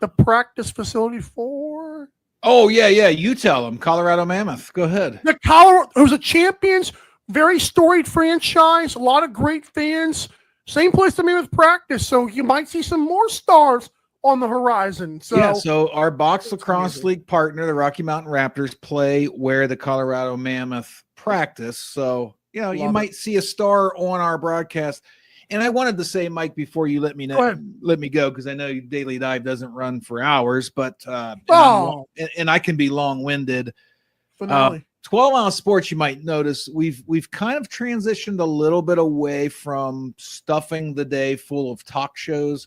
Speaker 1: The practice facility for?
Speaker 4: Oh yeah. You tell them. Colorado Mammoth. Go ahead.
Speaker 1: The Colorado, it was a champions, very storied franchise. A lot of great fans. Same place to Mammoth practice. So you might see some more stars on the horizon.
Speaker 4: So our Box Lacrosse League partner, the Rocky Mountain Raptors, play where the Colorado Mammoth practice. So, you might see a star on our broadcast. And I wanted to say, Mike, before you let me go, because I know Daily Dive doesn't run for hours, but and I can be long-winded. 12-ounce sports, you might notice we've kind of transitioned a little bit away from stuffing the day full of talk shows.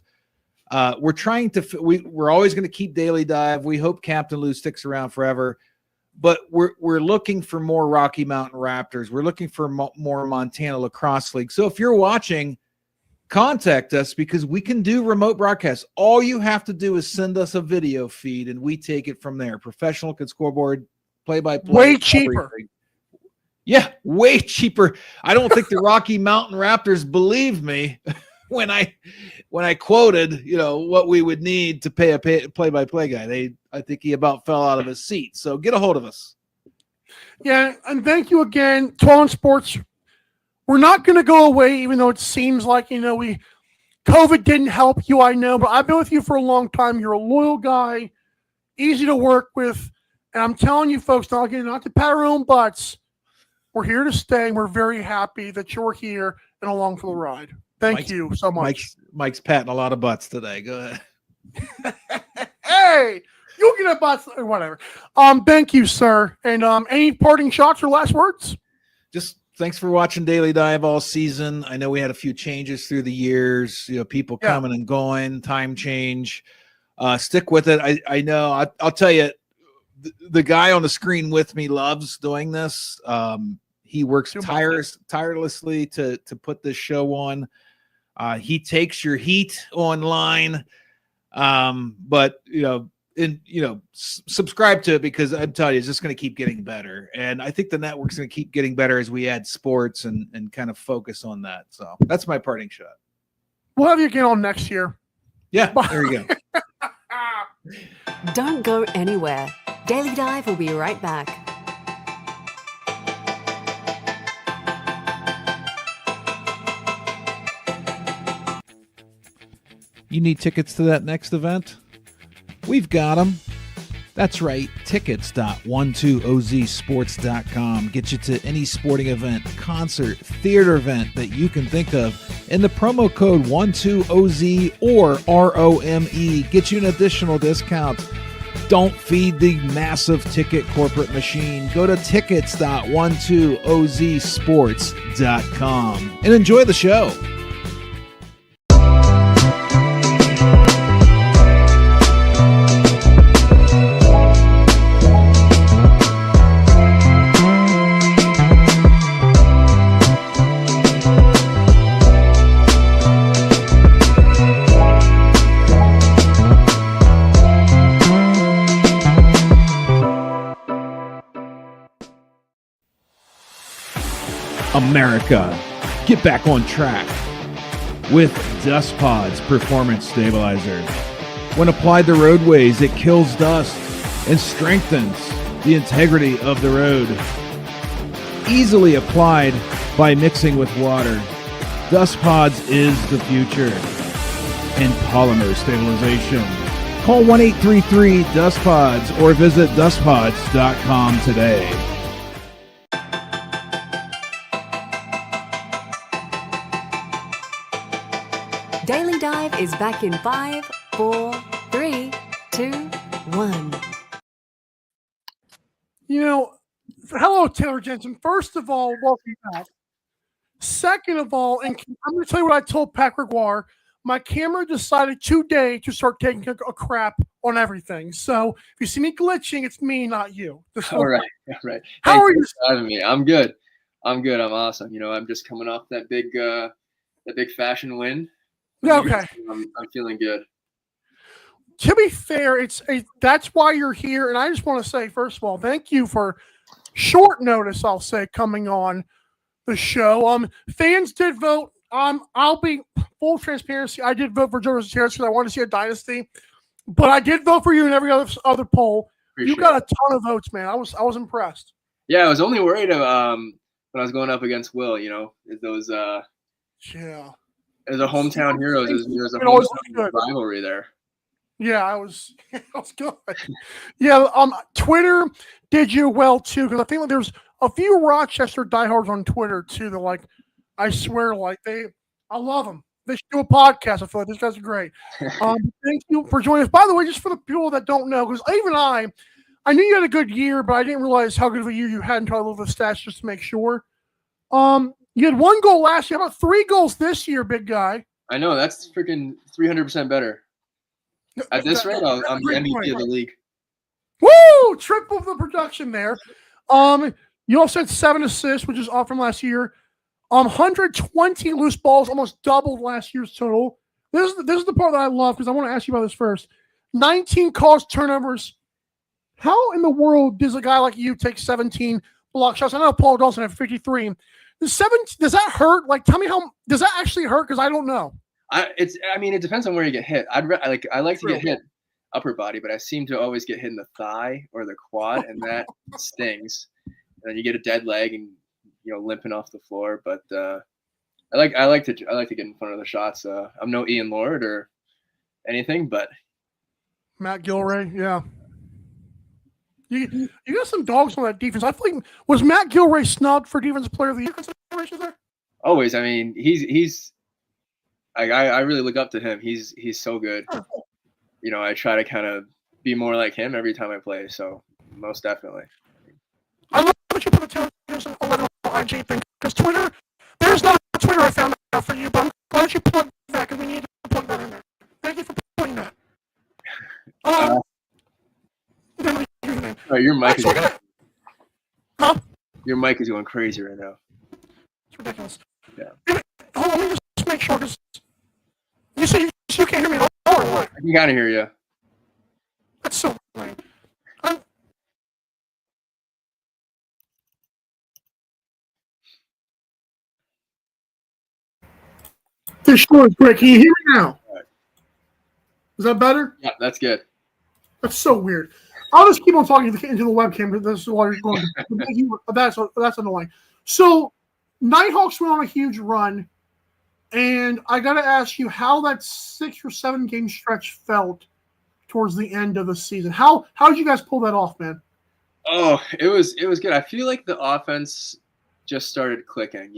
Speaker 4: We're trying to. We're always going to keep Daily Dive. We hope Captain Lou sticks around forever, but we're looking for more Rocky Mountain Raptors. We're looking for more Montana Lacrosse League. So if you're watching, contact us because we can do remote broadcasts. All you have to do is send us a video feed, and we take it from there. Professional can scoreboard, play-by-play,
Speaker 1: way cheaper.
Speaker 4: Everything. Yeah, way cheaper. I don't think the Rocky Mountain Raptors believe me. When I quoted, what we would need to pay a play-by-play guy, I think he about fell out of his seat. So get a hold of us.
Speaker 1: Yeah, and thank you again, 12 Sports. We're not going to go away, even though it seems like COVID didn't help you. I know, but I've been with you for a long time. You're a loyal guy, easy to work with, and I'm telling you, folks, not to pat our own butts. We're here to stay. And we're very happy that you're here and along for the ride. Thank you so much.
Speaker 4: Mike's patting a lot of butts today. Go ahead.
Speaker 1: Hey, you'll get a butts or whatever. Thank you, sir. And any parting shots or last words?
Speaker 4: Just thanks for watching Daily Dive all season. I know we had a few changes through the years. People coming and going, time change. Stick with it. I know. I'll tell you, the guy on the screen with me loves doing this. He works tirelessly to put this show on. He takes your heat online, but subscribe to it because I'm telling you, it's just going to keep getting better. And I think the network's going to keep getting better as we add sports and kind of focus on that. So that's my parting shot.
Speaker 1: We'll have you again on next year.
Speaker 4: Yeah, there you go.
Speaker 3: Don't go anywhere. Daily Dive will be right back.
Speaker 4: You need tickets to that next event? We've got them. That's right, tickets.12ozsports.com. Get you to any sporting event, concert, theater event that you can think of. And the promo code 12OZ or ROME get you an additional discount. Don't feed the massive ticket corporate machine. Go to tickets.12ozsports.com and enjoy the show. America, get back on track with Dust Pods Performance Stabilizer. When applied to roadways, it kills dust and strengthens the integrity of the road. Easily applied by mixing with water. Dust Pods is the future. And polymer stabilization. Call 1-833-DUST-PODS or visit dustpods.com today.
Speaker 3: Daily Dive is back in 5, 4, 3, 2, 1.
Speaker 1: Hello, Taylor Jensen. First of all, welcome back. Second of all, and I'm going to tell you what I told Pat Gregoire. My camera decided today to start taking a crap on everything. So if you see me glitching, it's me, not you.
Speaker 5: All right.
Speaker 1: How are you?
Speaker 5: Having me. I'm good. I'm awesome. I'm just coming off that big fashion win.
Speaker 1: Yeah, okay.
Speaker 5: I'm feeling good.
Speaker 1: To be fair, that's why you're here. And I just want to say, first of all, thank you for short notice, I'll say, coming on the show. Fans did vote. I'll be full transparency. I did vote for Joe Harris because I wanted to see a dynasty, but I did vote for you in every other poll. You got a ton of votes, man. I was impressed.
Speaker 5: Yeah, I was only worried when I was going up against Will. Those as a hometown heroes. There's a hometown rivalry there.
Speaker 1: Yeah, I was good. Yeah, Twitter did you well too, because I think there's a few Rochester diehards on Twitter too. They're I swear, I love them. They should do a podcast. I feel like these guys are great. Thank you for joining us. By the way, just for the people that don't know, because even I knew you had a good year, but I didn't realize how good of a year you had until I looked at the stats just to make sure. You had 1 goal last year. How about 3 goals this year, big guy?
Speaker 5: I know, that's freaking 300% better. At this rate, I'm the MVP of the league.
Speaker 1: Woo! Triple the production there. You also had 7 assists, which is off from last year. 120 loose balls, almost doubled last year's total. This is the part that I love, because I want to ask you about this first. 19 caused turnovers. How in the world does a guy like you take 17 block shots? I know Paul Dawson had 53. Does that hurt? Tell me does that actually hurt? Because I don't know.
Speaker 5: It depends on where you get hit. I like to get hit upper body, but I seem to always get hit in the thigh or the quad, and that stings. And then you get a dead leg and limping off the floor. But I like to get in front of the shots. I'm no Ian Lord or anything, but
Speaker 1: Matt Gilray, yeah. You got some dogs on that defense. I think was Matt Gilray snubbed for defensive player of the year consideration there?
Speaker 5: Always. I mean, he's I really look up to him. He's so good. I try to kind of be more like him every time I play. So most definitely.
Speaker 1: I love that you put the television on IG thing, because Twitter. There's not a Twitter I found out for you, but I'm glad you plugged that, because we need to plug that in there. Thank you for putting that.
Speaker 5: Your mic is
Speaker 1: huh?
Speaker 5: Your mic is going crazy right now.
Speaker 1: It's ridiculous.
Speaker 5: Yeah.
Speaker 1: Hold on, let me just make sure, because you say you can't hear me at all, or what?
Speaker 5: I can kind of hear you.
Speaker 1: That's so lame. This show is great. Can you hear me now?
Speaker 5: Right.
Speaker 1: Is that better?
Speaker 5: Yeah, that's good.
Speaker 1: That's so weird. I'll just keep on talking into the webcam, because this is why you're going. That's annoying. So, Knighthawks went on a huge run, and I got to ask you how that 6 or 7 game stretch felt towards the end of the season. How did you guys pull that off, man?
Speaker 5: Oh, it was good. I feel like the offense just started clicking.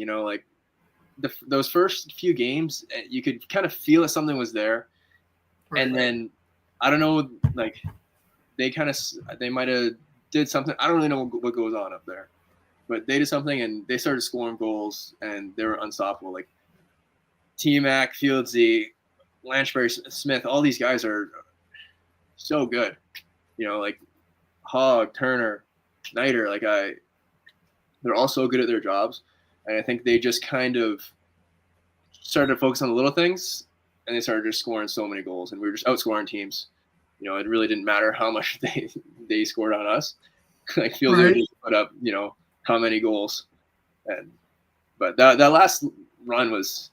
Speaker 5: Those first few games, you could kind of feel that something was there, right. And then I don't know, they might have did something. I don't really know what goes on up there, but they did something and they started scoring goals and they were unstoppable. Like T-Mac, Fieldsy, Lanchbury, Smith, all these guys are so good. Hogg, Turner, Snyder, they're all so good at their jobs. And I think they just kind of started to focus on the little things, and they started just scoring so many goals. And we were just outscoring teams. It really didn't matter how much they scored on us. Fielder
Speaker 1: right.
Speaker 5: just put up, how many goals. But that last run was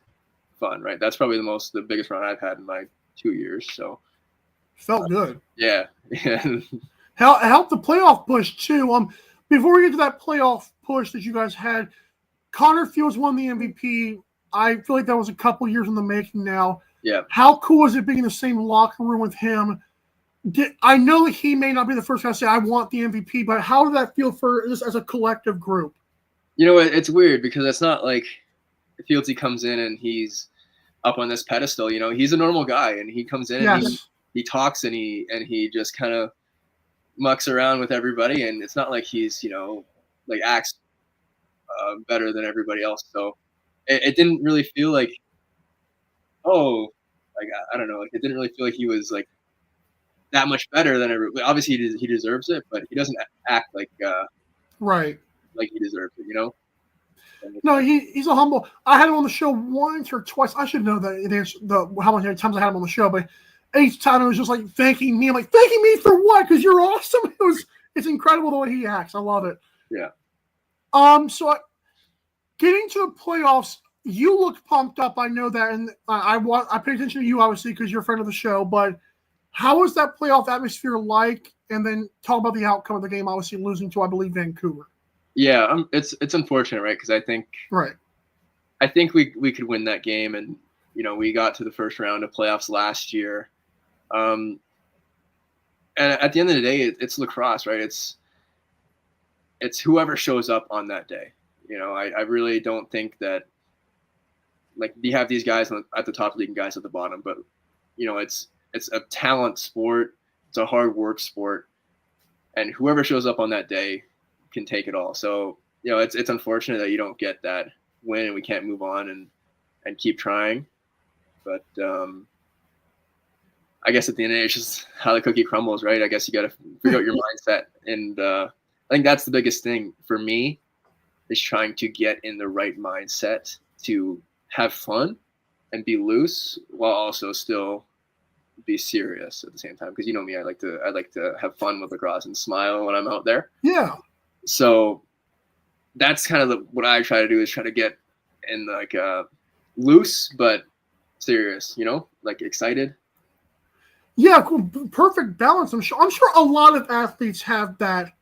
Speaker 5: fun, right? That's probably the biggest run I've had in my 2 years. So
Speaker 1: felt good.
Speaker 5: Yeah.
Speaker 1: helped the playoff push too. Before we get to that playoff push that you guys had, Connor Fields won the MVP. I feel like that was a couple years in the making now.
Speaker 5: Yeah.
Speaker 1: How cool is it being in the same locker room with him? I know that he may not be the first guy to say, I want the MVP, but how did that feel for this as a collective group?
Speaker 5: You know, it's weird because it's not like Fieldsy comes in and he's up on this pedestal. You know, he's a normal guy and he comes in and he talks and he just kind of mucks around with everybody. And it's not like he's, you know, like acts better than everybody else. So it didn't really feel like, I don't know, like it didn't really feel like he was like that much better than everybody. Obviously he deserves it, but he doesn't act like
Speaker 1: right,
Speaker 5: like he deserves it, you know.
Speaker 1: No, he's a humble. I had him on the show once or twice. I should know how many times I had him on the show, but each time it was just like thanking me. I'm like, thanking me for what? Because you're awesome. It's incredible the way he acts. I love it.
Speaker 5: Yeah.
Speaker 1: So getting to the playoffs, you look pumped up. I know that, and I pay attention to you obviously because you're a friend of the show. But how was that playoff atmosphere like? And then talk about the outcome of the game. Obviously losing to, I believe, Vancouver.
Speaker 5: Yeah, it's unfortunate, right? Because I think we could win that game, and you know we got to the first round of playoffs last year. And at the end of the day, it's lacrosse, right? It's whoever shows up on that day. You know, I really don't think that like you have these guys at the top league and guys at the bottom, but you know it's a talent sport. It's a hard work sport, and whoever shows up on that day can take it all. So, you know, it's unfortunate that you don't get that win and we can't move on and keep trying. But I guess at the end of the day, it's just how the cookie crumbles, right? I guess you got to figure out your mindset. And I think that's the biggest thing for me is trying to get in the right mindset to have fun and be loose while also still be serious at the same time. Because you know me, I like to have fun with lacrosse and smile when I'm out there.
Speaker 1: Yeah.
Speaker 5: So that's kind of what I try to do is try to get in like loose but serious, you know, like excited.
Speaker 1: Yeah, cool. Perfect balance. I'm sure a lot of athletes have that,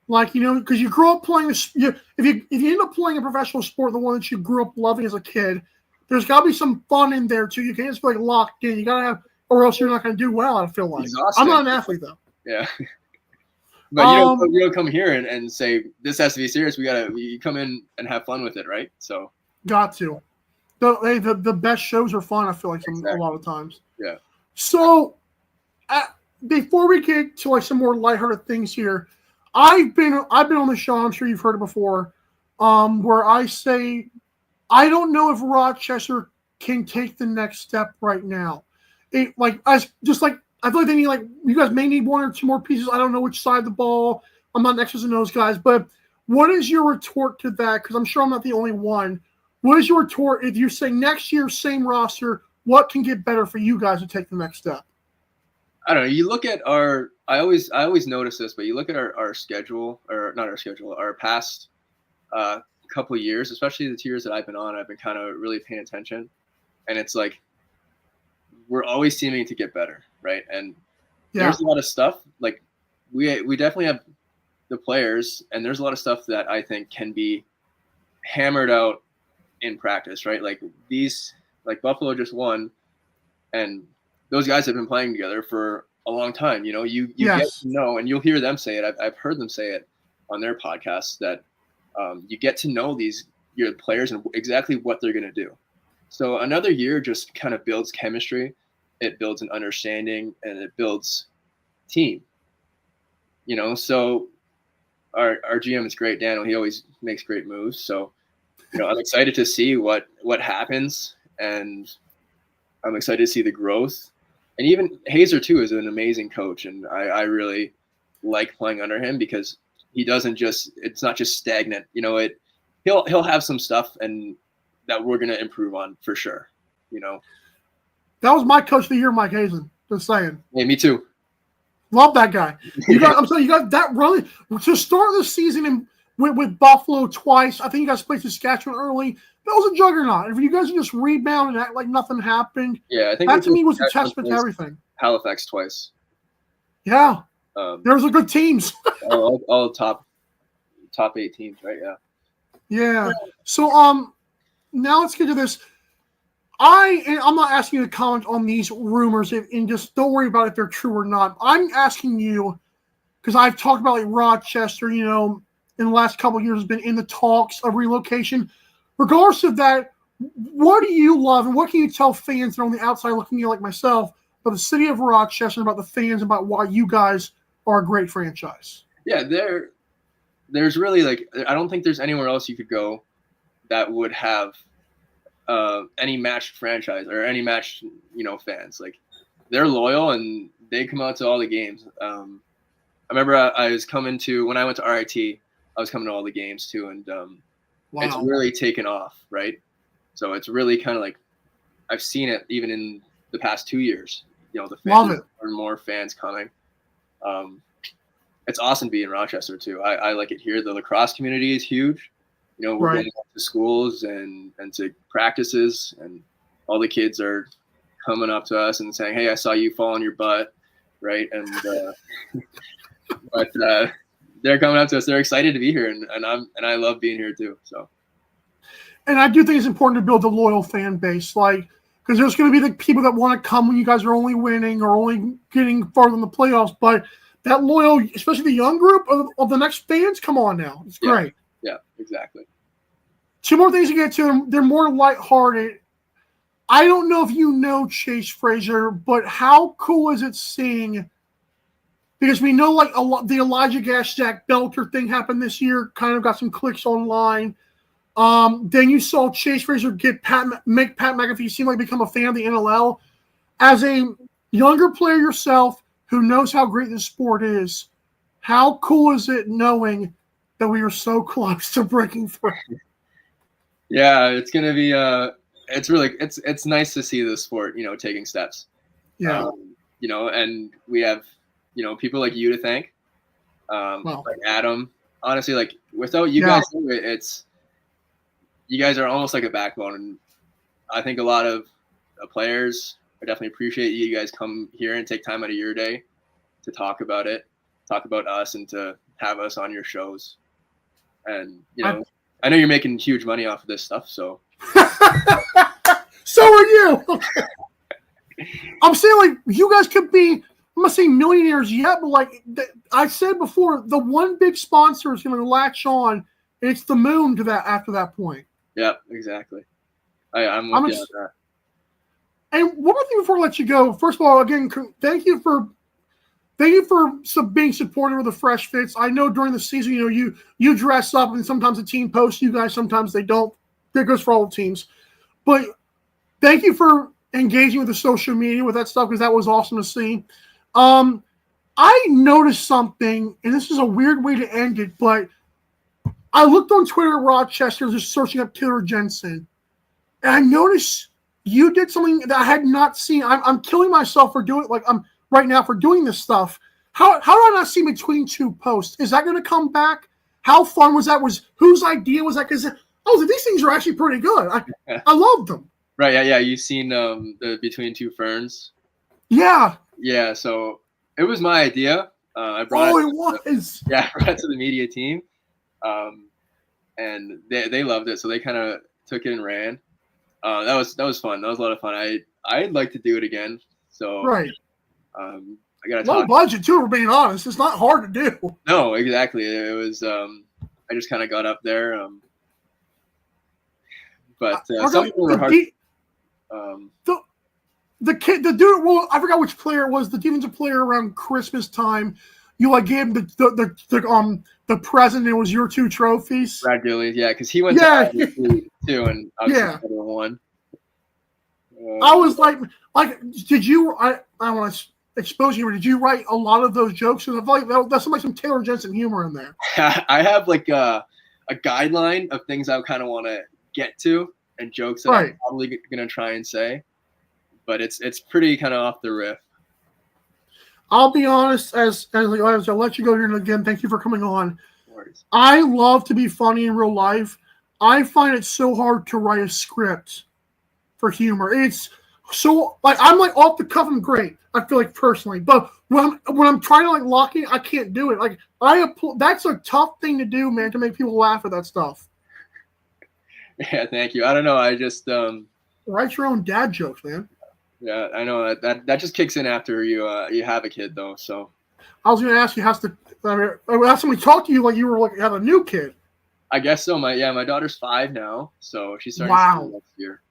Speaker 1: like, you know, because you grow up playing. If you end up playing a professional sport, the one that you grew up loving as a kid, there's got to be some fun in there too. You can't just be like locked in. You got to have, or else you're not going to do well. I feel like
Speaker 5: exhausting.
Speaker 1: I'm not an athlete though.
Speaker 5: Yeah. But you don't come here and say this has to be serious. You come in and have fun with it, right? So
Speaker 1: got to. The best shows are fun. I feel like a lot of times.
Speaker 5: Yeah.
Speaker 1: So before we get to like some more lighthearted things here, I've been on the show. I'm sure you've heard it before, where I say I don't know if Rochester can take the next step right now. I feel like they need, like, you guys may need one or two more pieces. I don't know which side of the ball. I'm not an X's and O's guys, but what is your retort to that? Because I'm sure I'm not the only one. What is your retort if you say next year, same roster, what can get better for you guys to take the next step?
Speaker 5: I don't know. You look at I always notice this, but you look at our schedule, or not our schedule, our past couple of years, especially the 2 years that I've been on, I've been kind of really paying attention. And it's like we're always seeming to get better. Right. And there's a lot of stuff like we definitely have the players, and there's a lot of stuff that I think can be hammered out in practice. Right. Like Buffalo just won, and those guys have been playing together for a long time. You know, you get to know, and you'll hear them say it. I've heard them say it on their podcasts that you get to know your players and exactly what they're going to do. So another year just kind of builds chemistry. It builds an understanding, and it builds team. You know, so our GM is great, Daniel. He always makes great moves. So, you know, I'm excited to see what happens, and I'm excited to see the growth. And even Hazer too is an amazing coach, and I really like playing under him because he doesn't it's not just stagnant. You know, he'll have some stuff and that we're gonna improve on for sure. You know.
Speaker 1: That was my coach of the year, Mike Hazen. Just saying.
Speaker 5: Yeah, me too.
Speaker 1: Love that guy. I'm telling you, guys that really to start the season with Buffalo twice. I think you guys played Saskatchewan early. That was a juggernaut. If you guys just rebound and act like nothing happened,
Speaker 5: yeah, I think
Speaker 1: that to me was a testament to everything.
Speaker 5: Halifax twice.
Speaker 1: Yeah. There's a good teams.
Speaker 5: all top 8 teams, right? Yeah.
Speaker 1: Yeah. So now let's get to this. I'm not asking you to comment on these rumors and just don't worry about if they're true or not. I'm asking you because I've talked about like Rochester, in the last couple of years has been in the talks of relocation. Regardless of that, what do you love and what can you tell fans that are on the outside looking at you like myself about the city of Rochester, about the fans, about why you guys are a great franchise?
Speaker 5: Yeah, there's really I don't think there's anywhere else you could go that would have any matched franchise or any matched fans. Like they're loyal and they come out to all the games. I remember I was coming to when I went to RIT. I was coming to all the games too, and
Speaker 1: Wow.
Speaker 5: It's really taken off, right? So it's really kind of like I've seen it even in the past 2 years. The fans and more fans coming. It's awesome to be in Rochester too. I like it here. The lacrosse community is huge. We're going to schools and to practices, and all the kids are coming up to us and saying, "Hey, I saw you fall on your butt," right? And but they're coming up to us. They're excited to be here, and I love being here too. So,
Speaker 1: and I do think it's important to build a loyal fan base, because there's going to be the people that want to come when you guys are only winning or only getting farther in the playoffs, but that loyal, especially the young group of the next fans, come on now. It's great.
Speaker 5: Yeah, exactly.
Speaker 1: Two more things to get to. They're more lighthearted. I don't know if you know Chase Fraser, but how cool is it seeing? Because we know the Elijah Gash, Jack Belter thing happened this year. Kind of got some clicks online. Then you saw Chase Fraser make Pat McAfee seem like become a fan of the NLL. As a younger player yourself who knows how great this sport is, how cool is it knowing that we are so close to breaking through?
Speaker 5: Yeah, it's gonna be it's nice to see the sport taking steps.
Speaker 1: Yeah.
Speaker 5: And we have people like you to thank, like Adam. Honestly, without you guys, you guys are almost like a backbone, and I think a lot of players I definitely appreciate you guys come here and take time out of your day to talk about us, and to have us on your shows. And I know you're making huge money off of this stuff, so.
Speaker 1: So are you. I'm saying you guys could be. I'm not saying millionaires yet, but I said before, the one big sponsor is going to latch on, and it's the moon to that after that point.
Speaker 5: Yeah, exactly. I'm with you on that.
Speaker 1: And one more thing before I let you go. First of all, again, thank you for being supportive of the Fresh Fits. I know during the season, you dress up, and sometimes the team posts you guys, sometimes they don't. That goes for all the teams. But thank you for engaging with the social media with that stuff, because that was awesome to see. I noticed something, and this is a weird way to end it, but I looked on Twitter at Rochester just searching up Taylor Jensen, and I noticed you did something that I had not seen. I'm killing myself for doing it. I'm right now for doing this stuff. How did I not see between two posts? Is that going to come back? How fun was that? Whose idea was that? Because these things are actually pretty good. I loved them.
Speaker 5: Right. Yeah. You've seen the Between Two Ferns.
Speaker 1: Yeah.
Speaker 5: Yeah. So it was my idea. I brought
Speaker 1: it was.
Speaker 5: I brought it to the media team, and they loved it. So they kind of took it and ran. That was fun. That was a lot of fun. I'd like to do it again. So
Speaker 1: right.
Speaker 5: I got
Speaker 1: low budget too. For being honest, it's not hard to do.
Speaker 5: No, exactly. It was. I just kind of got up there. But some people were hard.
Speaker 1: The dude. Well, I forgot which player it was. The defensive player around Christmas time. You gave him the present. It was your 2 trophies.
Speaker 5: Brad Gillies, yeah, because he went to too, and I was the other one.
Speaker 1: I was did you? I want to expose you. Did you write a lot of those jokes? Because I feel like that's some Taylor Jensen humor in there.
Speaker 5: I have a guideline of things I kind of want to get to and jokes that I'm probably gonna try and say, but it's pretty kind of off the riff.
Speaker 1: I'll be honest, as I'll let you go here, and again, thank you for coming on.
Speaker 5: No worries.
Speaker 1: I love to be funny in real life. I find it so hard to write a script for humor. It's So like I'm like off the cuff, I'm great. I feel like personally, but when I'm trying to like lock in, I can't do it. Like that's a tough thing to do, man, to make people laugh at that stuff.
Speaker 5: Yeah, thank you. I don't know. I just
Speaker 1: write your own dad jokes, man.
Speaker 5: Yeah, I know that just kicks in after you have a kid though. So
Speaker 1: I was going to ask you, have somebody talk to you like you were like have a new kid?
Speaker 5: I guess so. My daughter's 5 now, so she's starting school next year.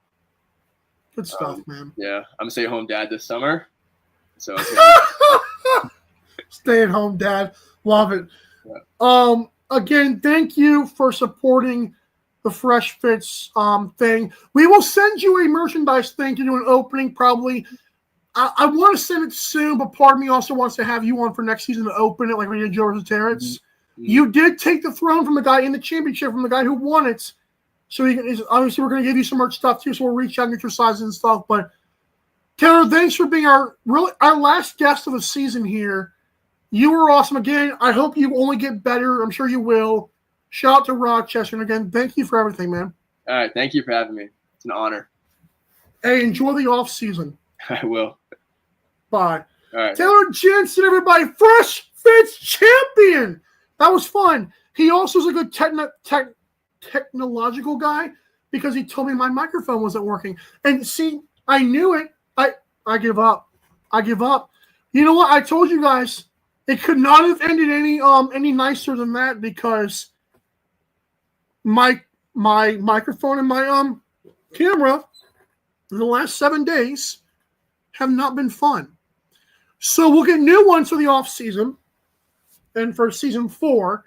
Speaker 1: Good stuff, man.
Speaker 5: Yeah, I'm a stay-at-home dad this summer. So
Speaker 1: stay-at-home dad, love it.
Speaker 5: Yeah.
Speaker 1: Again, thank you for supporting the Fresh Fits thing. We will send you a merchandise thing to do an opening probably. I want to send it soon, but part of me also wants to have you on for next season to open it like we did Joe versus Terrence. Mm-hmm. You did take the throne from the guy in the championship, from the guy who won it. So obviously we're going to give you some merch stuff too, so we'll reach out and get your sizes and stuff. But Taylor, thanks for being our last guest of the season here. You were awesome again. I hope you only get better. I'm sure you will. Shout out to Rochester. And again, thank you for everything, man.
Speaker 5: All right. Thank you for having me. It's an honor.
Speaker 1: Hey, enjoy the off season.
Speaker 5: I will.
Speaker 1: Bye.
Speaker 5: All right.
Speaker 1: Taylor Jensen, everybody. Fresh Fits champion. That was fun. He also is a good technological guy because he told me my microphone wasn't working. And see, I knew it. I give up. I give up. You know what? I told you guys it could not have ended any nicer than that because my microphone and my camera in the last 7 days have not been fun. So we'll get new ones for the off season and for season 4.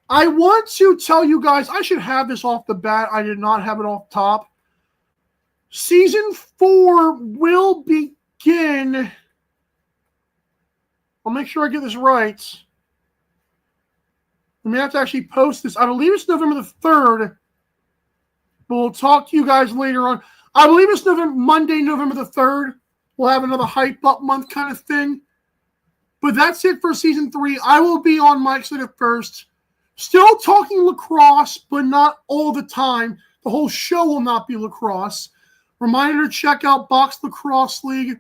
Speaker 1: I want to tell you guys, I should have this off the bat. I did not have it off top. Season 4 will begin. I'll make sure I get this right. We may have to actually post this. I believe it's November the 3rd. But we'll talk to you guys later on. I believe it's Monday, November the 3rd. We'll have another hype up month kind of thing. But that's it for season 3. I will be on Mike's at first. Still talking lacrosse, but not all the time. The whole show will not be lacrosse. Reminder to check out Box Lacrosse League.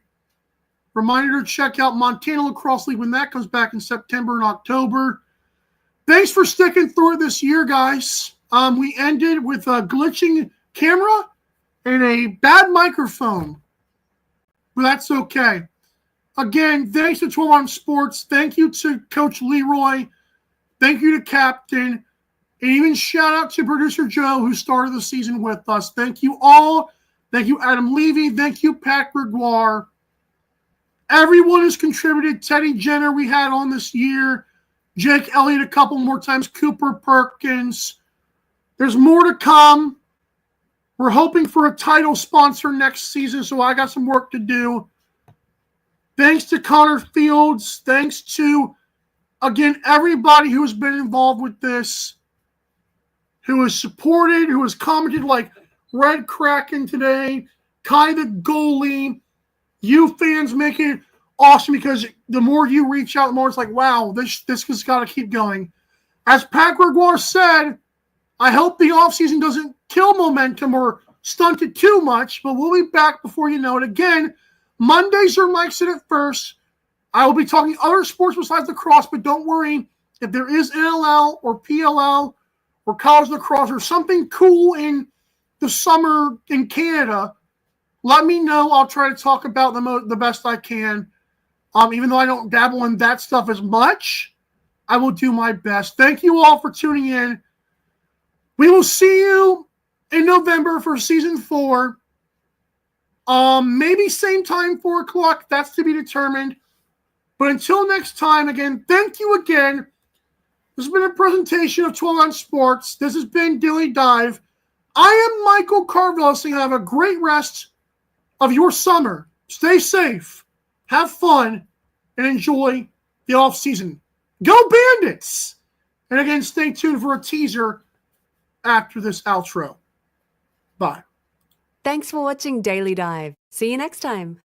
Speaker 1: Reminder to check out Montana Lacrosse League when that comes back in September and October. Thanks for sticking through it this year, guys. We ended with a glitching camera and a bad microphone. But that's okay. Again, thanks to 12 on Sports. Thank you to Coach Leroy. Thank you to Captain. And even shout out to producer Joe, who started the season with us. Thank you all. Thank you, Adam Levy. Thank you, Pat Gregoire. Everyone has contributed. Teddy Jenner we had on this year. Jake Elliott a couple more times. Cooper Perkins. There's more to come. We're hoping for a title sponsor next season, so I got some work to do. Thanks to Connor Fields. Thanks to, again, everybody who has been involved with this, who has supported, who has commented like Red Kraken today, Kai the goalie. You fans make it awesome because the more you reach out, the more it's like, wow, this has got to keep going. As Pat Gregoire said, I hope the offseason doesn't kill momentum or stunt it too much, but we'll be back before you know it. Again, Mondays are Mike's at first. I will be talking other sports besides lacrosse, but don't worry. If there is NLL or PLL or college lacrosse or something cool in the summer in Canada, let me know. I'll try to talk about the best I can. Even though I don't dabble in that stuff as much, I will do my best. Thank you all for tuning in. We will see you in November for season 4. Maybe same time, 4 o'clock. That's to be determined. But until next time, again, thank you again. This has been a presentation of 12 on Sports. This has been Daily Dive. I am Michael Carville saying have a great rest of your summer. Stay safe, have fun, and enjoy the off season. Go Bandits! And again, stay tuned for a teaser after this outro. Bye.
Speaker 3: Thanks for watching Daily Dive. See you next time.